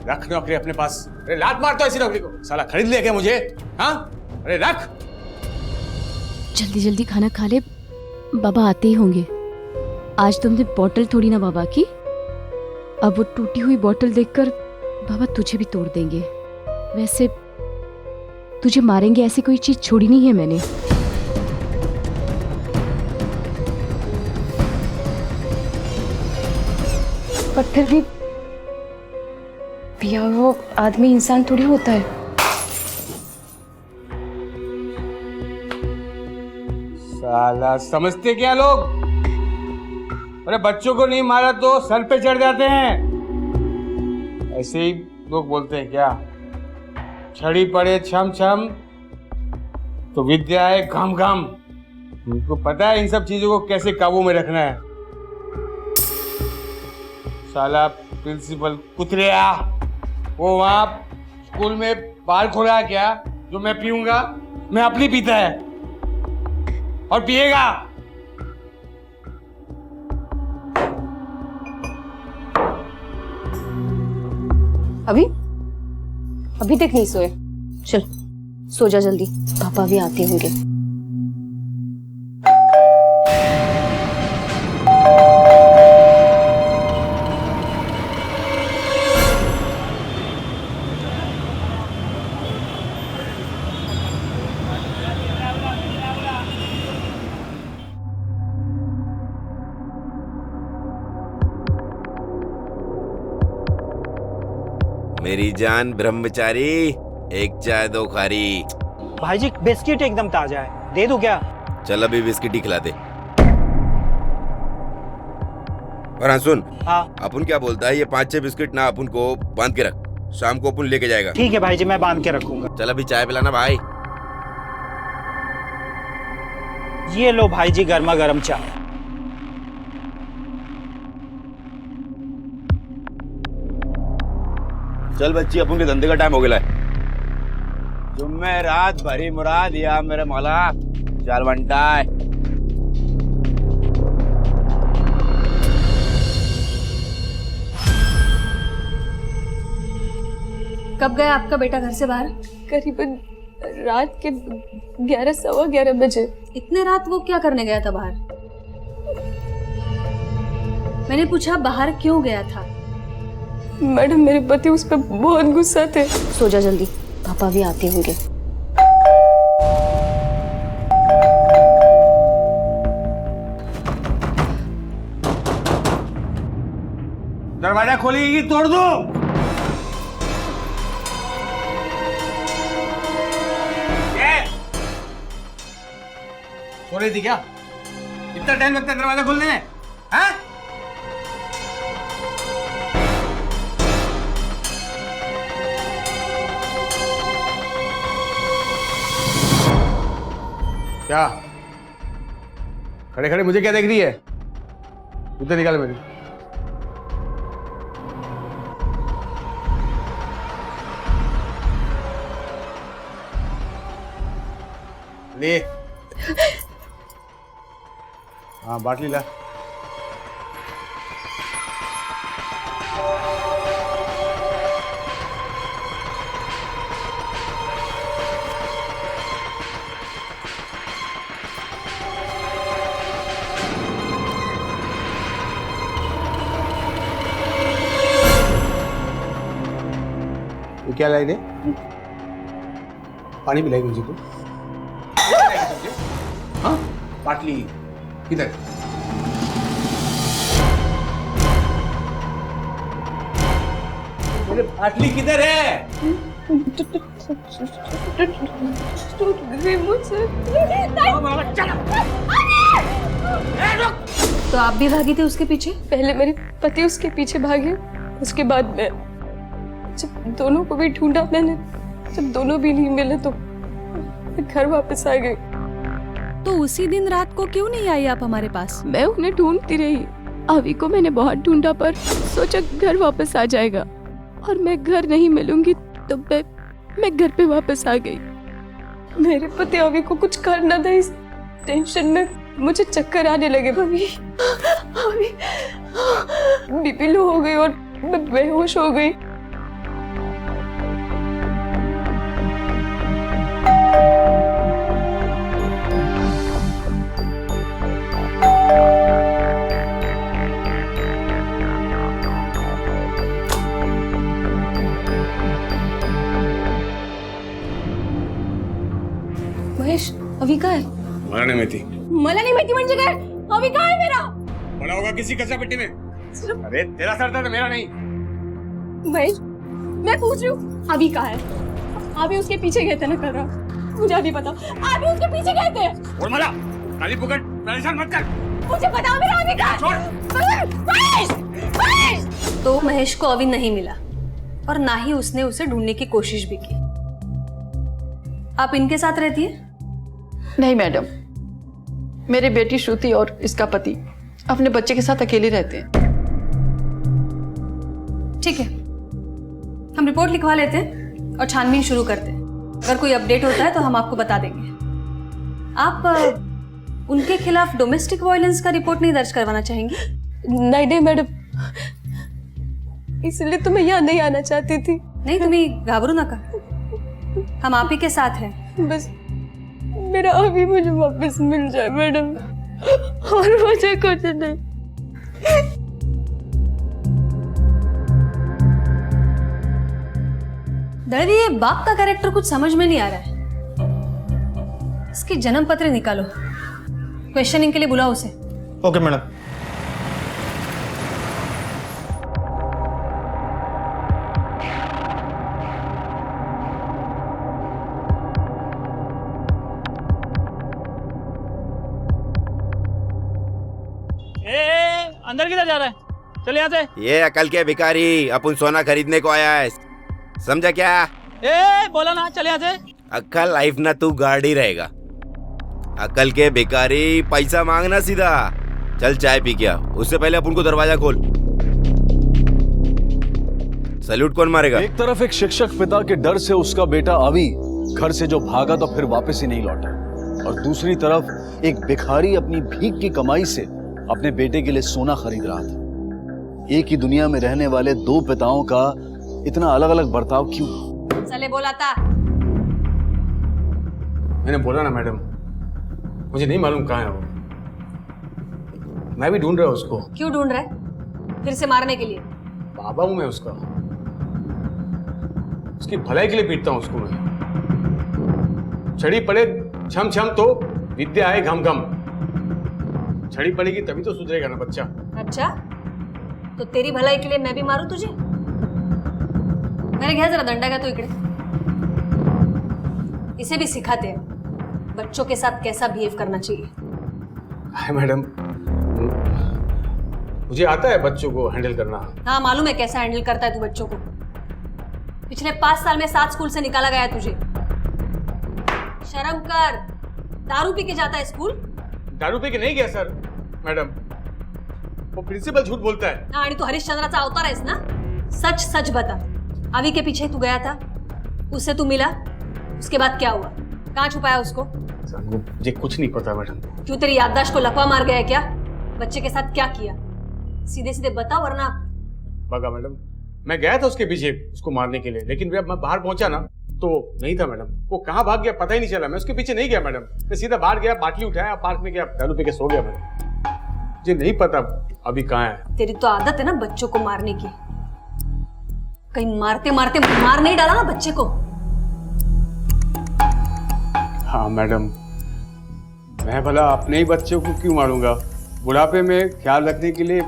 Speaker 16: रख नौकरी अपने पास। अरे लात मार दो ऐसी नौकरी को, साला खरीद लिया क्या मुझे? हाँ अरे रख।
Speaker 17: जल्दी जल्दी खाना खा ले, बाबा आते ही होंगे। आज तुमने बोतल तोड़ी ना बाबा की, अब वो टूटी हुई बोतल देखकर बाबा तुझे भी तोड़ देंगे। वैसे तुझे मारेंगे ऐसी कोई चीज छोड़ी नहीं है मैंने।
Speaker 9: पर फिर भी भैया वो आदमी इंसान थोड़ी होता है।
Speaker 16: साला समझते क्या लोग? अरे बच्चों को नहीं मारा तो सर पे चढ़ जाते हैं, ऐसे ही लोग बोलते हैं क्या? छड़ी पड़े छम छम तो विद्या है घम घम। उनको पता है इन सब चीजों को कैसे काबू में रखना है। साला प्रिंसिपल कुतरिया वो वहां स्कूल में बार खोला है क्या जो मैं पीऊंगा? मैं अपनी पीता है और पिएगा।
Speaker 9: अभी तक नहीं सोए? चल सो जा जल्दी, पापा भी आते होंगे।
Speaker 18: मेरी जान ब्रह्मचारी, एक चाय दो खारी।
Speaker 19: भाई जी बिस्किट एकदम ताजा है, दे दूं क्या?
Speaker 18: चल अभी बिस्किट ही खिला दे। और हाँ सुन,
Speaker 19: हाँ
Speaker 18: अपन क्या बोलता है, ये 5-6 बिस्किट ना अपन को बांध के रख, शाम को अपन लेके जाएगा।
Speaker 19: ठीक है भाई जी, मैं बांध के रखूंगा।
Speaker 18: चल अभी चाय पिलाना भाई।
Speaker 19: ये लो भाई जी गर्मा गर्म चाय।
Speaker 18: चल बच्ची, अपन के धंधे का टाइम हो गया है। जुम्मे रात भरी मुराद या मेरे मौला। चल बंटा।
Speaker 4: कब गया आपका बेटा घर से बाहर?
Speaker 15: करीबन रात के 11 सवा 11 बजे।
Speaker 4: इतने रात वो क्या करने गया था बाहर? मैंने पूछा बाहर क्यों गया था?
Speaker 15: मैडम मेरे पति उस पर बहुत गुस्सा थे।
Speaker 9: सो जा जल्दी, पापा भी आते होंगे।
Speaker 16: दरवाजा खोलेगी तोड़ दो। सो रही थी क्या? इतना टाइम लगता है दरवाजा खोलने में? हाँ? क्या खड़े खड़े मुझे क्या देख रही है? जूते निकाल मेरी। ले हाँ बाटली ला। ये क्या लाई रे? पानी पिलाई मुझे तू? हाँ बाटली किधर? मेरे बाटली किधर है?
Speaker 15: मुझसे
Speaker 4: तो आप भी भागी थे उसके पीछे?
Speaker 15: पहले मेरे पति उसके पीछे भागे, उसके बाद मैं। जब दोनों को भी ढूंढा मैंने, जब दोनों भी नहीं मिले तो मैं घर वापस आ गई।
Speaker 20: तो उसी दिन रात को क्यों नहीं आई आप हमारे पास?
Speaker 17: मैं उन्हें ढूंढती रही। अभी को मैंने बहुत ढूंढा पर सोचा घर वापस आ जाएगा, और मैं घर नहीं मिलूंगी तो मैं घर पे वापस आ गई।
Speaker 15: मेरे पति अभी को कुछ करना था, इस टेंशन में मुझे चक्कर आने लगे। अभी बीपी लो हो गई और मैं बेहोश हो गई। महेश, अभी कहाँ है?
Speaker 16: मला नहीं माहिती.
Speaker 15: मला नहीं माहिती म्हणजे काय? अभी कहाँ है मेरा?
Speaker 16: पड़ा होगा किसी कचरा पेटी में. अरे तेरा सर था तो मेरा नहीं.
Speaker 15: महेश, मैं पूछ रही हूँ अभी कहाँ है? अभी उसके पीछे गए थे ना कल रात, मुझे अभी पता। अभी उसके पीछे गए थे।
Speaker 16: और मला काली पुकट परेशान मत कर.
Speaker 15: मुझे पता मेरा अभी कहाँ है? महेश, महेश!
Speaker 4: तो महेश को अभी नहीं मिला और ना ही उसने उसे ढूंढने की कोशिश भी की। आप इनके साथ रहती है?
Speaker 21: नहीं मैडम, मेरी बेटी श्रुति और इसका पति अपने बच्चे के साथ अकेले रहते हैं।
Speaker 4: ठीक है, हम रिपोर्ट लिखवा लेते हैं और छानबीन शुरू करते हैं। अगर कोई अपडेट होता है तो हम आपको बता देंगे। आप उनके खिलाफ डोमेस्टिक वायलेंस का रिपोर्ट नहीं दर्ज करवाना चाहेंगी?
Speaker 15: नहीं मैडम, इसलिए तो मैं यहाँ नहीं आना चाहती थी।
Speaker 4: नहीं, तुम्हें घाबरू ना कर, हम आप ही के साथ हैं।
Speaker 15: बस मेरा अभी मुझे वापस मिल जाए मैडम, और मुझे कुछ नहीं।
Speaker 4: दड़वी, ये बाप का कैरेक्टर कुछ समझ में नहीं आ रहा है। इसकी जन्म पत्र निकालो, क्वेश्चनिंग के लिए बुलाओ उसे।
Speaker 11: Okay madam.
Speaker 19: अंदर किधर जा रहा है? चल यहाँ से.
Speaker 18: ये अकल के भिखारी अपन सोना खरीदने को आया है, समझा क्या?
Speaker 19: ए बोला ना, चल यहाँ से.
Speaker 18: अक्कल लाइफ ना तू गाड़ी रहेगा. अकल के भिखारी, पैसा मांगना सीधा. चल चाय पी क्या, उससे पहले अपन को दरवाजा खोल. सैल्यूट कौन मारेगा?
Speaker 1: एक तरफ एक शिक्षक पिता के डर से उसका बेटा अवी घर से जो भागा तो फिर वापस ही नहीं लौटा, और दूसरी तरफ एक भिखारी अपनी भीख की कमाई से अपने बेटे के लिए सोना खरीद रहा था। एक ही दुनिया में रहने वाले दो पिताओं का इतना अलग अलग बर्ताव क्यों?
Speaker 4: चले बोला था।
Speaker 16: मैंने बोला ना मैडम, मुझे नहीं मालूम कहाँ है वो. मैं भी ढूंढ रहा हूँ उसको.
Speaker 4: क्यों ढूंढ रहा है? फिर से मारने के लिए?
Speaker 16: बाबा हूँ मैं उसका, उसकी भलाई के लिए पीटता हूँ उसको मैं. छड़ी पड़े छम छम तो विद्या आए घम घम. छड़ी पड़ेगी तभी तो सुधरेगा ना बच्चा.
Speaker 4: अच्छा, तो तेरी भलाई के लिए मैं भी मारूं तुझे? मेरे घ्या जरा दंडा का तो इकडे. इसे भी सिखाते हैं बच्चों के साथ कैसा बिहेव करना चाहिए.
Speaker 16: हाय मैडम, मुझे आता है बच्चों को हैंडल करना.
Speaker 4: हाँ, मालूम है कैसा हैंडल करता है तू बच्चों को. पिछले 5 साल में 7 स्कूल से निकाला गया तुझे. शर्म कर. दारू पी के जाता है स्कूल?
Speaker 16: दारू पी के नहीं गया सर मैडम, वो प्रिंसिपल झूठ बोलता है.
Speaker 4: हाँ, आणि तू हरिश्चंद्राचा अवतार आहेस ना? सच सच बता. अवी के पीछे तू गया था, उससे तू मिला, उसके बाद क्या हुआ? कहाँ छुपाया उसको?
Speaker 16: मुझे कुछ नहीं पता मैडम.
Speaker 4: क्यों, तेरी याददाश्त को लकवा मार गया है क्या? बच्चे के साथ क्या किया? सीधे सीधे बता, वरना.
Speaker 16: बगा मैडम, मैं गया था उसके पीछे उसको मारने के लिए, लेकिन जब मैं बाहर पहुंचा ना तो नहीं था मैडम. वो कहाँ भाग गया पता ही नहीं चला. मैं उसके पीछे नहीं गया मैडम, मैं सीधा बाहर गया, बाटली उठाया, पार्क में गया, दारू पी के सो गया मैडम. मुझे नहीं पता अभी कहाँ है.
Speaker 4: तेरी तो आदत है ना बच्चों को मारने की. कहीं मारते मारते मार नहीं डाला ना बच्चे को?
Speaker 16: हाँ मैडम, मैं भला अपने ही बच्चों को क्यों मारूंगा? बुढ़ापे में ख्याल रखने के लिए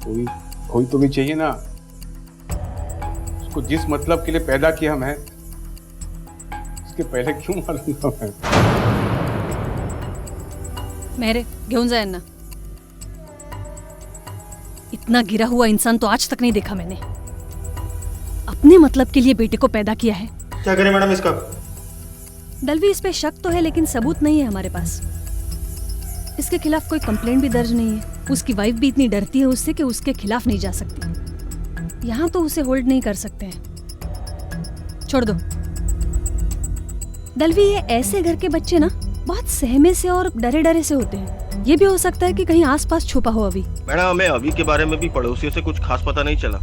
Speaker 16: कोई तो भी चाहिए ना. उसको जिस मतलब के लिए पैदा किया मैं, उसके पहले क्यों मारूंगा मैं?
Speaker 20: मेरे घेऊन जा यांना. इतना गिरा हुआ इंसान तो आज तक नहीं देखा मैंने। अपने मतलब के लिए बेटे को पैदा किया है।
Speaker 3: क्या करें मैडम इसका?
Speaker 20: दलवी, इस पे शक तो है लेकिन सबूत नहीं है हमारे पास। इसके खिलाफ कोई कंप्लेंट भी दर्ज नहीं है। उसकी वाइफ भी इतनी डरती है उससे कि उसके खिलाफ नहीं जा सकती। यहाँ तो उसे होल्ड नहीं कर सकते हैं। छोड़ दो दलवी, ये ऐसे घर के बच्चे ना बहुत सहमे से और डरे डरे से होते हैं। ये भी हो सकता है कि कहीं आसपास छुपा हो अभी।
Speaker 3: मैडम, हमें अभी के बारे में भी पड़ोसियों से कुछ खास पता नहीं चला।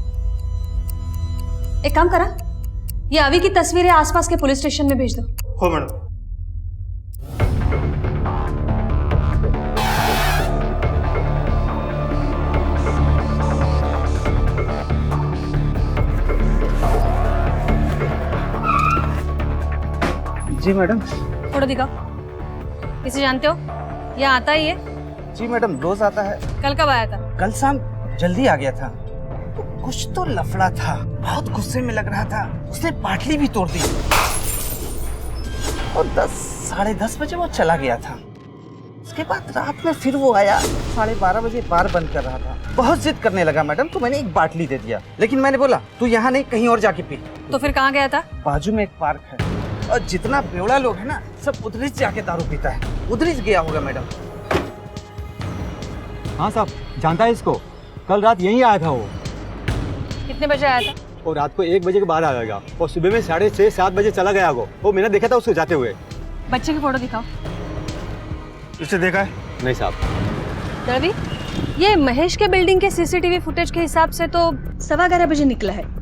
Speaker 15: एक काम करा, ये अभी की तस्वीरें आसपास के पुलिस स्टेशन में भेज दो।
Speaker 3: हो मैडम।
Speaker 10: जी मैडम।
Speaker 15: फोटो दिखाओ। किसे जानते हो? यहाँ आता ही है?
Speaker 10: जी मैडम, रोज आता है।
Speaker 15: कल कब आया था?
Speaker 10: कल शाम जल्दी आ गया था। कुछ तो लफड़ा था, बहुत गुस्से में लग रहा था। उसने पाटली भी तोड़ दी और 10 - 10:30 बजे वो चला गया था। उसके बाद रात में फिर वो आया, 12:30 बजे बार बंद कर रहा था। बहुत जिद करने लगा मैडम, तो मैंने एक बाटली दे दिया, लेकिन मैंने बोला तू यहाँ नहीं कहीं और जाके पी।
Speaker 15: तो फिर कहाँ गया था?
Speaker 10: बाजू में एक पार्क है और जितना बेवड़ा लोग है ना, सब उधर ही जाके दारू पीता है। उधर ही गया होगा मैडम।
Speaker 22: हाँ साहब, जानता है इसको। कल रात यहीं आया था वो।
Speaker 15: कितने बजे आया था?
Speaker 22: और रात को 1 बजे के बाद आएगा और सुबह में 6:30 - 7 बजे चला गया वो। मैंने देखा था उसको जाते हुए।
Speaker 15: बच्चे की फोटो दिखाओ।
Speaker 22: इसे देखा है? नहीं साहब।
Speaker 15: दलवी, ये महेश के बिल्डिंग के सीसीटीवी फुटेज के हिसाब से तो 11:15 बजे निकला है।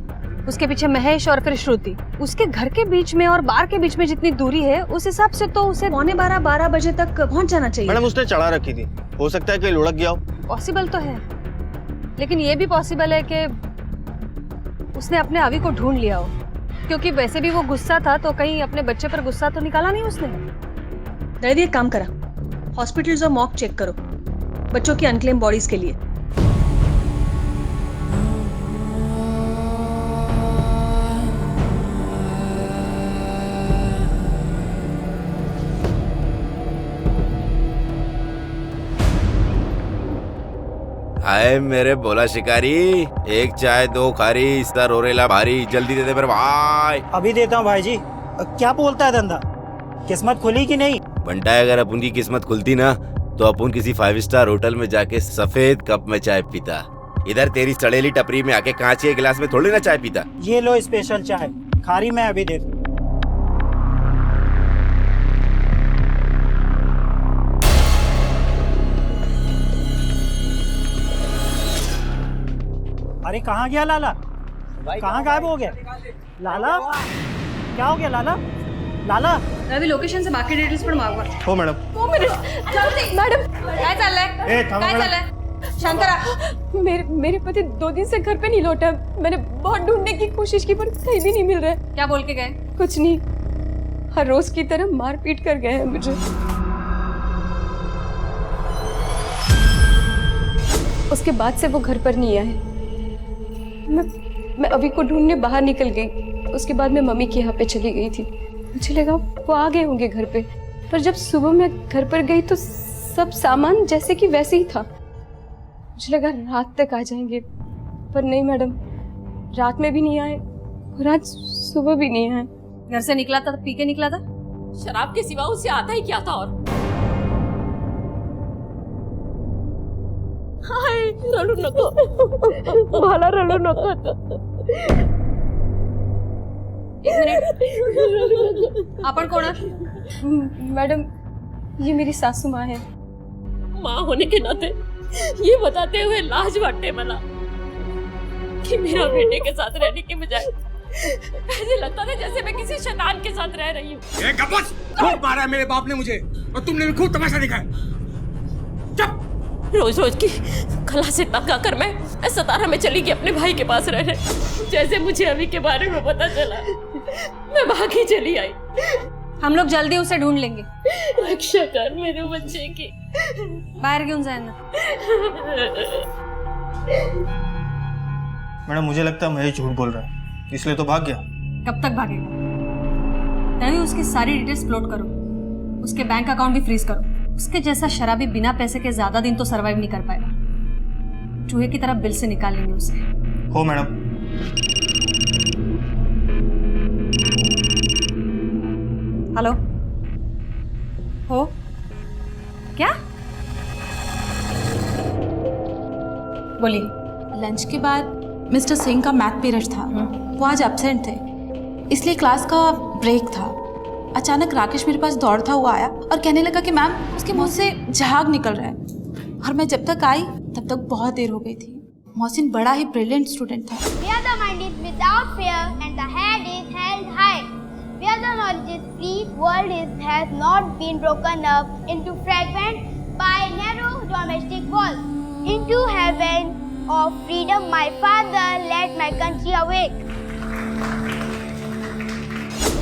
Speaker 15: उसके पीछे महेश और फिर श्रुति। उसके घर के बीच में और बार के बीच में जितनी दूरी है, उस हिसाब से तो उसे 11:45 बजे तक पहुंच जाना चाहिए।
Speaker 3: मैडम, उसने चढ़ा रखी थी, हो सकता है कि लुढ़क गया हो।
Speaker 15: पॉसिबल तो है, लेकिन ये भी पॉसिबल है कि उसने अपने अवी को ढूंढ लिया हो, क्योंकि वैसे भी वो गुस्सा था, तो कहीं अपने बच्चे पर गुस्सा तो निकाला नहीं उसने। दलवी, एक काम करा, हॉस्पिटल्स और मॉक चेक करो बच्चों की अनक्लेम बॉडीज के लिए।
Speaker 18: आए मेरे बोला शिकारी, एक चाय 2 खारी, सर ओरेला भारी, जल्दी दे दे मेरे भाई।
Speaker 19: अभी देता हूँ भाई जी। क्या बोलता है धंधा? किस्मत खुली कि नहीं?
Speaker 18: बंटा है, अगर अपन की किस्मत खुलती ना तो अपन किसी 5 स्टार होटल में जाके सफेद कप में चाय पीता। इधर तेरी सड़ेली टपरी में आके कांच के गिलास में थोड़ी ना चाय पीता।
Speaker 19: ये लो स्पेशल चाय, खारी मैं अभी दे दूँ। अरे कहाँ गया लाला? कहाँ गायब हो गया लाला? क्या हो गया लाला? लाला,
Speaker 15: रवि, लोकेशन से बाकी डिटेल्स पण मागवा।
Speaker 3: हो मैडम।
Speaker 15: 2 मिनिट जल्दी। मैडम, काय चाललंय? काय चाललंय? शांत रहा। मेरे पति 2 दिन से घर पे नहीं लौटा। मैंने बहुत ढूंढने की कोशिश की पर कहीं भी नहीं मिल रहा है। क्या बोल के गए? कुछ नहीं, हर रोज की तरह मार पीट कर गए हैं मुझे। उसके बाद से वो घर पर नहीं आए। मैं अभी को ढूंढने बाहर निकल गई। उसके बाद मैं मम्मी के यहाँ पे चली गई थी। मुझे लगा वो आ गए होंगे घर पे, पर जब सुबह मैं घर पर गई तो सब सामान जैसे कि वैसे ही था। मुझे लगा रात तक आ जाएंगे, पर नहीं मैडम, रात में भी नहीं आए और आज सुबह भी नहीं आए। घर से निकला था तो पी के निकला था?
Speaker 23: शराब के सिवा उससे आता ही क्या था? और हाय, रडू नको मला रडू नको।
Speaker 15: एक मिनिट, आपण कोण आहात? मैडम, ये मेरी सासू माँ है।
Speaker 23: माँ होने के नाते ये बताते हुए लाज वाटते मला कि मेरा बेटे के साथ रहने के बजाय ऐसे लगता था जैसे मैं किसी शैतान के साथ रह रही हूँ।
Speaker 16: खूब मारा है मेरे बाप ने मुझे और तुमने भी खूब तमाशा दिखाया।
Speaker 23: रोज रोज की कला से तंग आकर मैं सतारा में चली गई अपने भाई के पास रहने। जैसे मुझे अभी के बारे में पता चला, मैं भागी चली आई।
Speaker 15: हम लोग जल्दी उसे ढूंढ लेंगे।
Speaker 23: रक्षा कर मेरे बच्चे की।
Speaker 15: बाहर क्यों जाना?
Speaker 3: मैडम, मुझे लगता है महेश झूठ बोल रहा है, इसलिए तो भाग गया।
Speaker 15: कब तक भागेगा? तभी उसकी सारी डिटेल्स अपलोड करो, उसके बैंक अकाउंट भी फ्रीज करो। उसके जैसा शराबी बिना पैसे के ज्यादा दिन तो सरवाइव नहीं कर पाएगा।
Speaker 20: चूहे की तरह बिल से निकाल लेंगे उसे।
Speaker 3: हो मैडम।
Speaker 20: हेलो, हो क्या? बोलिए।
Speaker 9: लंच के बाद मिस्टर सिंह का मैथ पीरियड था, वो आज एब्सेंट थे, इसलिए क्लास का ब्रेक था। अचानक राकेश मेरे पास दौड़ता हुआ आया और कहने लगा कि मैम उसके मुंह से झाग निकल रहा है। और मैं जब तक आई तब तक बहुत देर हो गई थी। मोहसिन बड़ा ही ब्रिलियंट स्टूडेंट था।
Speaker 8: Where the mind is without fear and the head is held high. Where the knowledge is free, world has not been broken up into fragments by narrow domestic walls. Into heaven of freedom, my father led my country awake.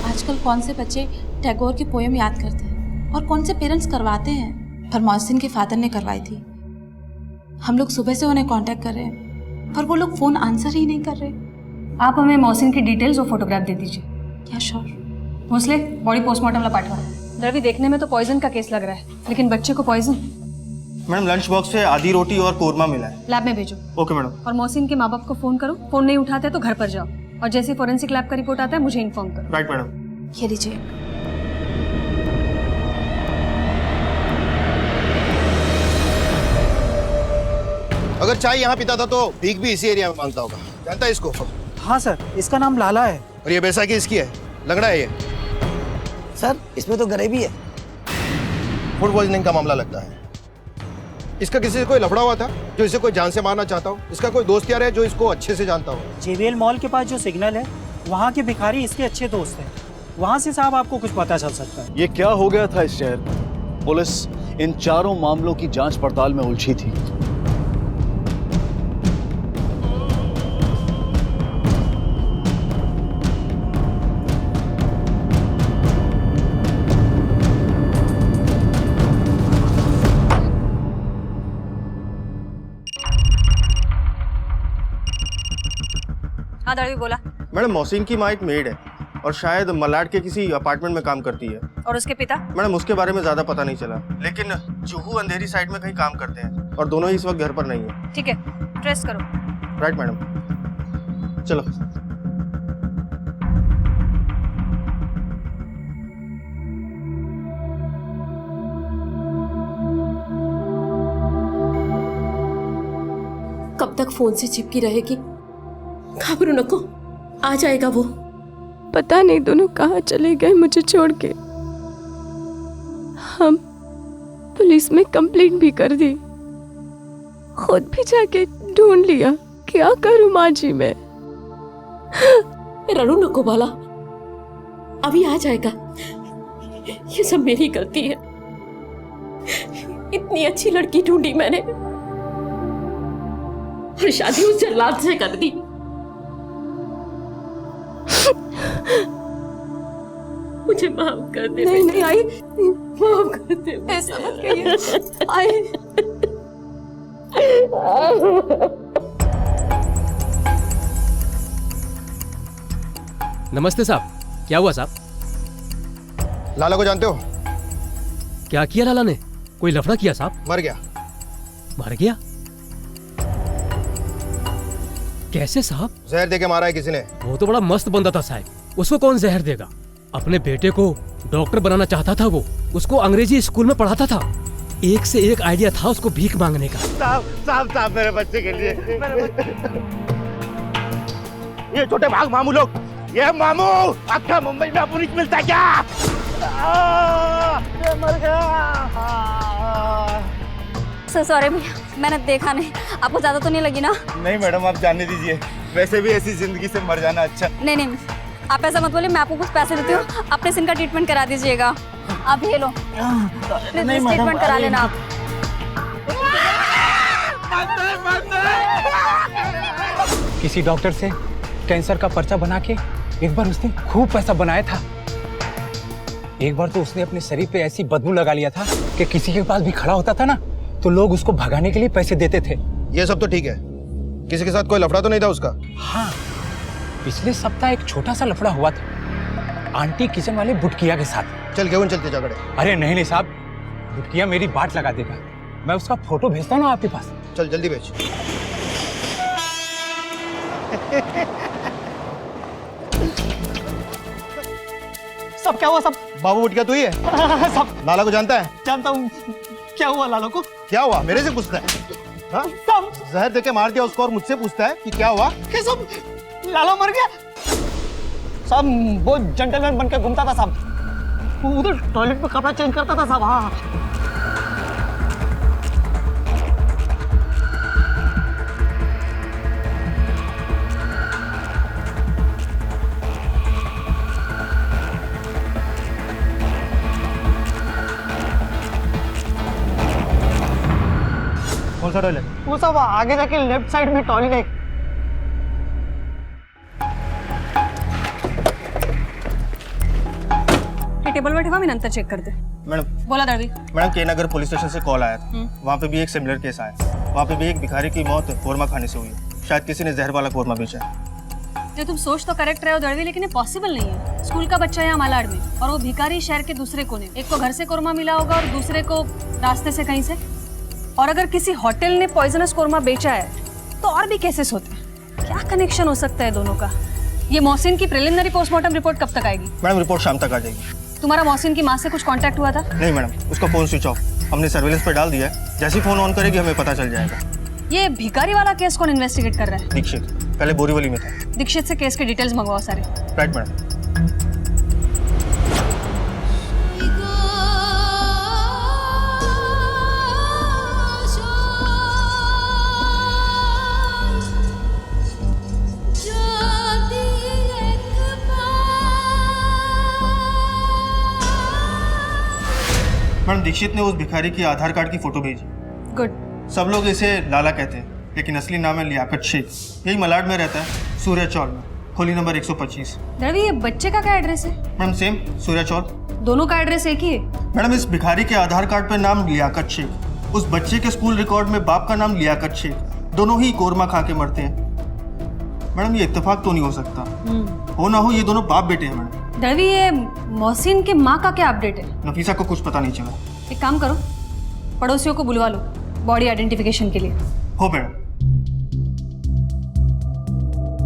Speaker 9: आजकल कौन से बच्चे टैगोर की poem याद करते हैं और कौन से पेरेंट्स करवाते हैं, पर मोहसिन के फादर ने करवाई थी। हम लोग सुबह से उन्हें कांटेक्ट कर रहे हैं पर वो लोग फोन आंसर ही नहीं कर रहे।
Speaker 20: आप हमें मोहसिन की डिटेल्स और फोटोग्राफ दे दीजिए।
Speaker 9: क्या श्योर?
Speaker 20: भोसले, बॉडी पोस्टमार्टम ला पाठवा। द्रवी, देखने में तो पॉइजन का केस लग रहा है, लेकिन बच्चे को पॉइजन।
Speaker 3: मैडम लंच बॉक्स से आधी रोटी और कोरमा मिला है।
Speaker 20: लैब में भेजो।
Speaker 3: Okay madam.
Speaker 20: और मोहसिन के माँ बाप को फोन करो, फोन नहीं उठाते तो घर पर जाओ और जैसे फोरेंसिक लैब का रिपोर्ट आता है मुझे इन्फॉर्म करो।
Speaker 3: Right madam.
Speaker 9: ये लीजिए।
Speaker 5: अगर चाय यहाँ पीता था तो भीख भी इसी एरिया में मांगता होगा। जानता है इसको?
Speaker 19: हाँ सर, इसका नाम लाला है।
Speaker 5: और ये बैसाखी इसकी है, लंगड़ा है ये।
Speaker 10: सर इसमें तो गरीबी है।
Speaker 5: फूड पॉइजनिंग का मामला लगता है। इसका किसी से कोई लफड़ा हुआ था जो इसे कोई जान से मारना चाहता हो? इसका कोई दोस्त यार है जो इसको अच्छे से जानता हो?
Speaker 19: जेवीएल मॉल के पास जो सिग्नल है वहाँ के भिखारी इसके अच्छे दोस्त हैं। वहाँ से साहब आपको कुछ पता चल सकता है।
Speaker 1: ये क्या हो गया था इस शहर में? पुलिस इन चारों मामलों की जांच पड़ताल में उलझी थी।
Speaker 20: हाँ दड़वी बोला।
Speaker 3: मैडम मोहसिन की माँ एक मेड है और शायद मलाड के किसी अपार्टमेंट में काम करती है।
Speaker 20: और उसके पिता?
Speaker 3: मैडम उसके बारे में ज्यादा पता नहीं चला, लेकिन जुहू अंधेरी साइड में कहीं काम करते हैं और दोनों ही इस वक्त घर पर नहीं है।
Speaker 20: ठीक है, ट्रेस करो।
Speaker 3: राइट मैडम, चलो।
Speaker 17: कब तक फोन से चिपकी रहेगी? घबरू नको, आ जाएगा वो।
Speaker 15: पता नहीं दोनों कहाँ चले गए मुझे छोड़ के। हम पुलिस में कंप्लेंट भी कर दी, खुद भी जाके ढूंढ लिया। क्या करूं माँ जी मैं?
Speaker 17: रणु नको बाला, अभी आ जाएगा। ये सब मेरी गलती है। इतनी अच्छी लड़की ढूंढी मैंने और शादी उस जल्लाद से कर दी। मुझे माफ कर दे।
Speaker 15: नहीं नहीं आई,
Speaker 17: माफ कर दे।
Speaker 15: ऐसा मत कहिए। आई
Speaker 12: नमस्ते साहब। क्या हुआ साहब?
Speaker 5: लाला को जानते हो?
Speaker 12: क्या किया लाला ने? कोई लफड़ा किया साहब?
Speaker 5: मर गया।
Speaker 12: मर गया? कैसे साहब?
Speaker 5: जहर देके मारा है किसी ने।
Speaker 12: वो तो बड़ा मस्त बंदा था साहब, उसको कौन जहर देगा? अपने बेटे को डॉक्टर बनाना चाहता था वो, उसको अंग्रेजी स्कूल में पढ़ाता था। एक से एक आइडिया था उसको भीख मांगने का।
Speaker 5: साहब मेरे बच्चे के लिए। ये छोटे भाग मामू लोग, ये मामू अक्का मुंबई में पुलिस मिलता है क्या? ये मर गया।
Speaker 4: सॉरी भैया, मैंने देखा नहीं। आपको ज्यादा तो नहीं लगी ना?
Speaker 5: नहीं मैडम, आप जाने दीजिए। वैसे भी ऐसी जिंदगी से मर जाना अच्छा।
Speaker 4: नहीं नहीं, आप ऐसा मत बोलिए। मैं आपको कुछ पैसे देती हूँ, अपने सिन का ट्रीटमेंट करा दीजिएगा। आप ये लो, प्लीज ट्रीटमेंट करा लेना आप।
Speaker 7: किसी डॉक्टर से कैंसर का पर्चा बना के एक बार उसने खूब पैसा बनाया था। एक बार तो उसने अपने शरीर पे ऐसी बदबू लगा लिया था कि किसी के पास भी खड़ा होता था ना तो लोग उसको भगाने के लिए पैसे देते थे।
Speaker 5: ये सब तो ठीक है, किसी के साथ कोई लफड़ा तो नहीं था उसका?
Speaker 7: हाँ, पिछले सप्ताह एक छोटा सा लफड़ा हुआ था आंटी किचन वाले बुटकिया के साथ।
Speaker 5: चल क्यों चलते झगड़े?
Speaker 7: अरे नहीं नहीं साहब, बुटकिया मेरी बाट लगा देगा। मैं उसका फोटो भेजता हूँ ना आपके पास।
Speaker 5: चल जल्दी भेज।
Speaker 19: सब क्या हुआ सब?
Speaker 5: बाबू बुटिया तू ही है?
Speaker 19: सब
Speaker 5: लाला को जानता है?
Speaker 19: जानता हूँ। क्या हुआ लाला को?
Speaker 5: क्या हुआ मेरे से पूछता है? हाँ? जहर देके मार दिया उसको और मुझसे पूछता है कि क्या हुआ?
Speaker 19: क्या सब लाला मर गया? सब वो जेंटलमैन बन के घूमता था सब, उधर टॉयलेट में कपड़ा चेंज करता था सब। हाँ
Speaker 5: कौन सा टॉयलेट?
Speaker 19: वो सब आगे जाके लेफ्ट साइड में टॉयलेट है।
Speaker 20: टेबल पर ठेवा, मैं नंतर चेक करते।
Speaker 3: मैडम
Speaker 20: बोला दळवी।
Speaker 3: मैडम के नगर पुलिस स्टेशन से कॉल आया था, वहाँ पे भी एक सिमिलर केस आया। वहाँ पे भी एक भिखारी की मौत कोरमा खाने से हुई है। शायद किसी ने जहर वाला कोरमा बेचा है।
Speaker 20: ये तुम सोच तो करेक्ट रहे हो दळवी, लेकिन ये पॉसिबल नहीं है। स्कूल का बच्चा यहाँ मालाड में और वो भिखारी शहर के दूसरे कोने। एक को घर से कोरमा मिला होगा और दूसरे को रास्ते से कहीं से। और अगर किसी होटल ने पॉइजनस कोरमा बेचा है तो और भी केसेस होते हैं। क्या कनेक्शन हो सकता है दोनों का? ये मोहसिन की प्रिलिमिनरी पोस्टमार्टम रिपोर्ट कब तक आएगी?
Speaker 3: मैडम रिपोर्ट शाम तक आ जाएगी।
Speaker 20: तुम्हारा मोहसिन की माँ से कुछ कांटेक्ट हुआ था?
Speaker 3: नहीं मैडम, उसका फोन स्विच ऑफ। हमने सर्विलेंस पे डाल दिया है, जैसे ही फोन ऑन करेगी हमें पता चल जाएगा।
Speaker 20: ये भिखारी वाला केस कौन इन्वेस्टिगेट कर रहा है?
Speaker 3: दीक्षित, पहले बोरीवली में था।
Speaker 20: दीक्षित से केस के डिटेल्स मंगवाओ सारे।
Speaker 3: Right madam. मैडम दीक्षित ने उस भिखारी की आधार कार्ड की फोटो भेजी।
Speaker 20: गुड।
Speaker 3: सब लोग इसे लाला कहते हैं, लेकिन असली नाम है लियाकत शेख। यही मलाड में रहता है, सूर्य चौल में, खोली नंबर 125।
Speaker 20: दळवी, ये बच्चे का क्या एड्रेस है?
Speaker 3: मैडम सेम, सूर्य चौल।
Speaker 20: दोनों का एड्रेस एक ही है?
Speaker 3: मैडम इस भिखारी के आधार कार्ड पर नाम लियाकत शेख, उस बच्चे के स्कूल रिकॉर्ड में बाप का नाम लियाकत शेख। दोनों ही कोरमा खा के मरते हैं। मैडम ये इत्तेफाक तो नहीं हो सकता। हो ना हो ये दोनों बाप बेटे हैं मैडम।
Speaker 20: दळवी, ये मोहसिन के माँ का क्या अपडेट है?
Speaker 3: नफीसा को कुछ पता नहीं चला।
Speaker 20: एक काम करो, पड़ोसियों को बुलवा लो बॉडी आइडेंटिफिकेशन के लिए।
Speaker 3: हो मैडम।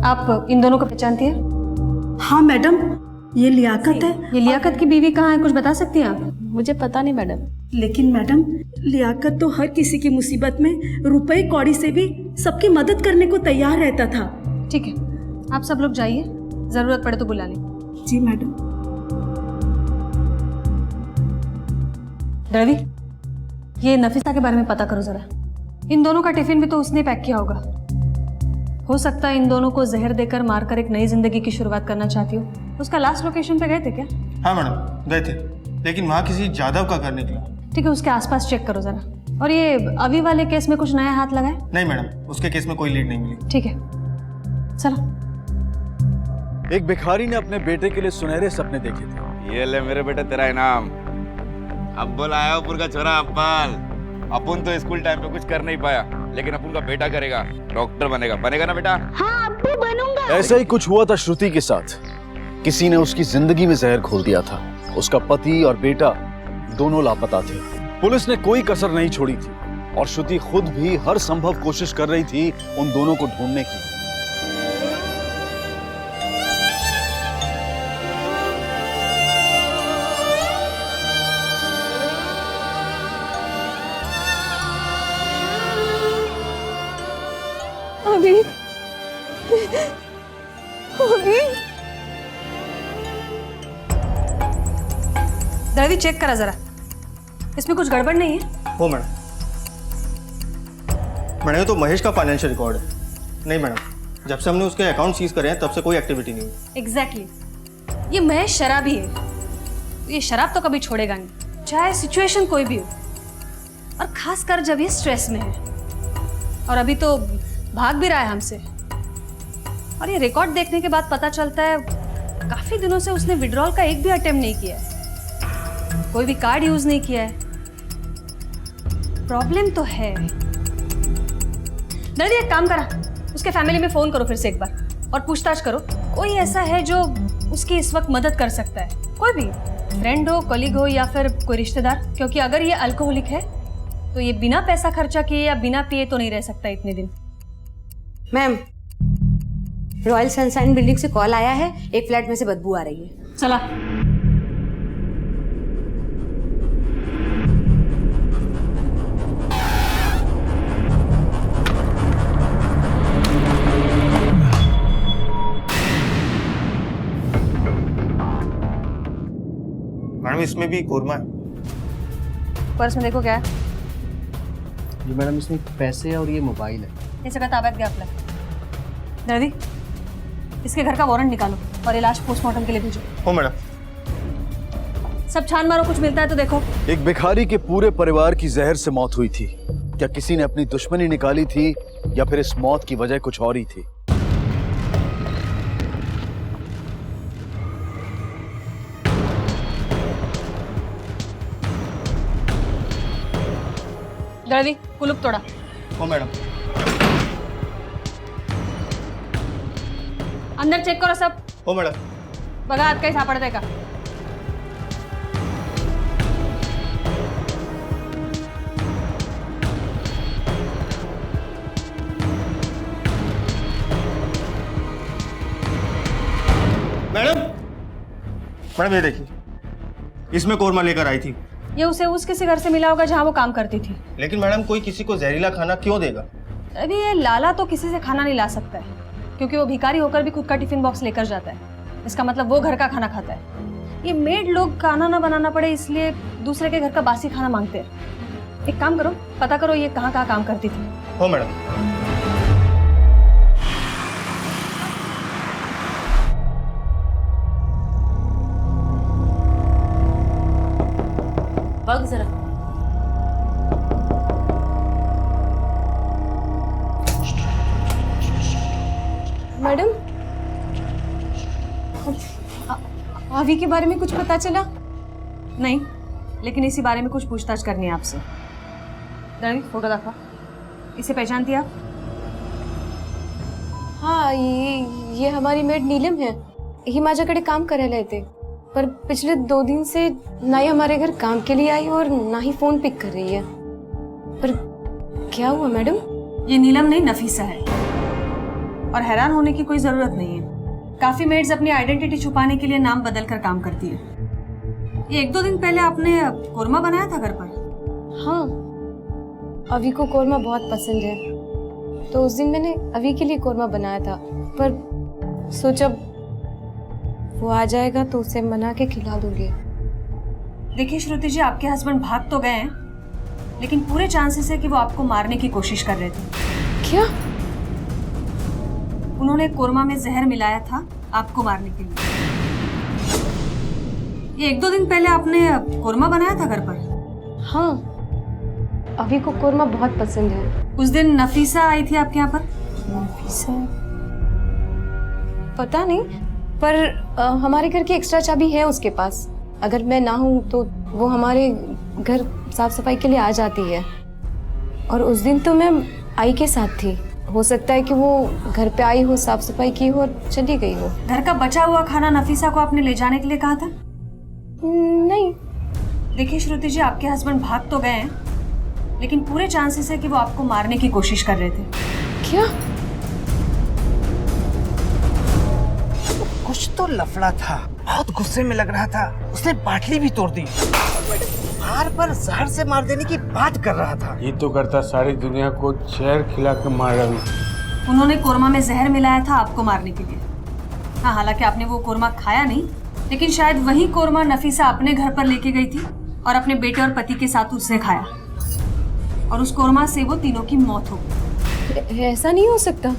Speaker 20: आप इन दोनों को पहचानती हैं?
Speaker 15: हाँ मैडम, ये लियाकत है।
Speaker 20: ये लियाकत की बीवी कहाँ है, कुछ बता सकती हैं आप?
Speaker 17: मुझे पता नहीं मैडम।
Speaker 15: लेकिन मैडम, लियाकत तो हर किसी की मुसीबत में रुपए कौड़ी से भी सबकी मदद करने को तैयार रहता था।
Speaker 20: ठीक है, आप सब लोग जाइए, जरूरत पड़े तो बुला लें।
Speaker 15: जी मैडम।
Speaker 20: दळवी, ये नफीसा के बारे में पता करो जरा। इन दोनों का टिफिन भी तो उसने पैक किया होगा। हो सकता है इन दोनों को जहर देकर मारकर एक नई जिंदगी की शुरुआत करना चाहती हो। उसका लास्ट लोकेशन पे गए थे क्या?
Speaker 3: हाँ मैडम गए थे, लेकिन वहाँ किसी जादव का घर निकला।
Speaker 20: ठीक है, उसके आसपास चेक करो जरा। और ये अभी वाले केस में कुछ नया हाथ लगाए?
Speaker 3: नहीं मैडम, उसके केस में कोई लीड नहीं मिली।
Speaker 20: ठीक है, चलो।
Speaker 1: एक भिखारी ने अपने बेटे के लिए सुनहरे सपने देखे थे।
Speaker 18: ये ले मेरे बेटे तेरा इनाम। अब्बुल आयापुर का छोरा अब्बाल। अपुन तो स्कूल टाइम पे कुछ कर नहीं पाया, लेकिन अपुन का बेटा करेगा, डॉक्टर बनेगा। बनेगा ना बेटा?
Speaker 8: हाँ अब्बू बनूंगा।
Speaker 1: ऐसा ही कुछ हुआ था श्रुति के साथ। किसी ने उसकी जिंदगी में जहर घोल दिया था। उसका पति और बेटा दोनों लापता थे। पुलिस ने कोई कसर नहीं छोड़ी थी और श्रुति खुद भी हर संभव कोशिश कर रही थी उन दोनों को ढूंढने की।
Speaker 20: अभी अभी दळवी, चेक करा जरा, इसमें कुछ गड़बड़ नहीं है?
Speaker 3: हो मैडम। मैडम ये तो महेश का फाइनेंशियल रिकॉर्ड है। नहीं मैडम, जब से हमने उसके अकाउंट सीज करे हैं तब से कोई एक्टिविटी नहीं हुई।
Speaker 20: एग्जैक्टली। ये महेश शराबी है। ये शराब तो कभी छोड़ेगा नहीं, चाहे सिचुएशन कोई भी हो, और खासकर जब ये स्ट्रेस में है। और अभी तो भाग भी रहा है हमसे। और ये रिकॉर्ड देखने के बाद पता चलता है काफी दिनों से उसने विड्रॉल का एक भी अटेम्प्ट नहीं किया है, कोई भी कार्ड यूज नहीं किया है। प्रॉब्लम तो है। दर्दी, एक काम करा, उसके फैमिली में फोन करो फिर से एक बार और पूछताछ करो। कोई ऐसा है जो उसकी इस वक्त मदद कर सकता है, कोई भी फ्रेंड हो, कलीग हो या फिर कोई रिश्तेदार। क्योंकि अगर ये अल्कोहलिक है तो ये बिना पैसा खर्चा किए या बिना पिए तो नहीं रह सकता इतने दिन।
Speaker 10: मैम,
Speaker 2: रॉयल सनशाइन बिल्डिंग से कॉल आया है, एक फ्लैट में से बदबू आ रही है।
Speaker 20: चला।
Speaker 3: मैडम इसमें भी कोरमा है।
Speaker 20: पर्स में देखो क्या है।
Speaker 13: जी मैडम, इसमें पैसे और ये मोबाइल है।
Speaker 20: ये जगह ताबत गया अपना। दर्दी, इसके घर का वारंट निकालो और ये लाश पोस्टमार्टम के लिए भेजो।
Speaker 3: हो मैडम।
Speaker 20: सब छान मारो, कुछ मिलता है तो देखो।
Speaker 1: एक भिखारी के पूरे परिवार की जहर से मौत हुई थी। क्या किसी ने अपनी दुश्मनी निकाली थी या फिर इस मौत की वजह कुछ और ही थी?
Speaker 20: दर्दी, कुलूप तोड़ा।
Speaker 3: हो मैडम।
Speaker 20: अंदर चेक करो सब।
Speaker 3: हो मैडम।
Speaker 20: बघा आत काही सापडतंय का?
Speaker 3: मैडम, मैडम ये देखिए, इसमें कोरमा लेकर आई थी।
Speaker 20: ये उसे उस किसी घर से मिला होगा जहाँ वो काम करती थी।
Speaker 3: लेकिन मैडम कोई किसी को जहरीला खाना क्यों देगा?
Speaker 20: अभी ये लाला तो किसी से खाना नहीं ला सकता है, क्योंकि वो भिखारी होकर भी खुद का टिफिन बॉक्स लेकर जाता है। इसका मतलब वो घर का खाना खाता है। ये मेड लोग खाना ना बनाना पड़े इसलिए दूसरे के घर का बासी खाना मांगते हैं। एक काम करो, पता करो ये कहाँ काम करती थी।
Speaker 3: हो मैडम।
Speaker 23: भाग जरा।
Speaker 15: मैडम, आवी के बारे में कुछ पता चला?
Speaker 20: नहीं, लेकिन इसी बारे में कुछ पूछताछ करनी है आपसे। दर्दी, फोटो दिखा। इसे पहचानती आप?
Speaker 15: हाँ, ये हमारी मेड नीलम है। ही माझ्याकडे काम करायला येते, पर पिछले 2 दिन से ना ही हमारे घर काम के लिए आई और ना ही फोन पिक कर रही है। पर क्या हुआ मैडम?
Speaker 20: ये नीलम नहीं, नफीसा है। और हैरान होने की कोई जरूरत नहीं है। काफी मेड्स अपनी आइडेंटिटी छुपाने के लिए नाम बदल कर काम करती है। ये 1-2 दिन पहले आपने कोरमा बनाया था घर पर।
Speaker 15: हाँ, अवी को कोरमा बहुत पसंद है, तो उस दिन मैंने अवी के लिए कोरमा बनाया था। पर सोचा वो आ जाएगा तो उसे मना के खिला दूंगी।
Speaker 20: देखिए श्रुति जी, आपके हस्बैंड भाग तो गए हैं, लेकिन पूरे चांसेस है कि वो आपको मारने की कोशिश कर रहे थे।
Speaker 15: क्या?
Speaker 20: उन्होंने कोरमा में जहर मिलाया था आपको मारने के लिए। ये 1-2 दिन पहले आपने कोरमा बनाया था घर पर।
Speaker 15: हाँ, अभी को कोरमा बहुत पसंद है।
Speaker 20: उस दिन नफीसा आई थी आपके यहाँ पर?
Speaker 15: नफीसा? पता नहीं, पर हमारे घर की एक्स्ट्रा चाबी है उसके पास। अगर मैं ना हूँ तो वो हमारे घर साफ सफाई के लिए आ जाती है। और उस दिन तो मैं आई के साथ थी। हो सकता है कि वो घर पे आई हो, साफ सफाई की हो और चली गई हो।
Speaker 20: घर का बचा हुआ खाना नफीसा को आपने ले जाने के लिए कहा था?
Speaker 15: नहीं।
Speaker 20: देखिए श्रुति जी, आपके हस्बैंड भाग तो गए हैं, लेकिन पूरे चांसेस है कि वो आपको मारने की कोशिश कर रहे थे।
Speaker 10: क्या? कुछ तो लफड़ा था, बहुत गुस्से में लग रहा था। उसने बाटली भी तोड़ दी। बार बार जहर से मार देने की बात कर रहा था।
Speaker 16: ये तो करता सारी दुनिया को जहर खिला के मार रहा हूँ।
Speaker 20: उन्होंने कोरमा में जहर मिलाया था आपको मारने के लिए। हाँ, हालांकि आपने वो कोरमा खाया नहीं, लेकिन शायद वही कोरमा नफीसा अपने घर पर लेके गई थी और अपने बेटे और पति के साथ उसने खाया, और उस कोरमा से वो तीनों की मौत हो गई।
Speaker 15: ऐसा नहीं हो सकता।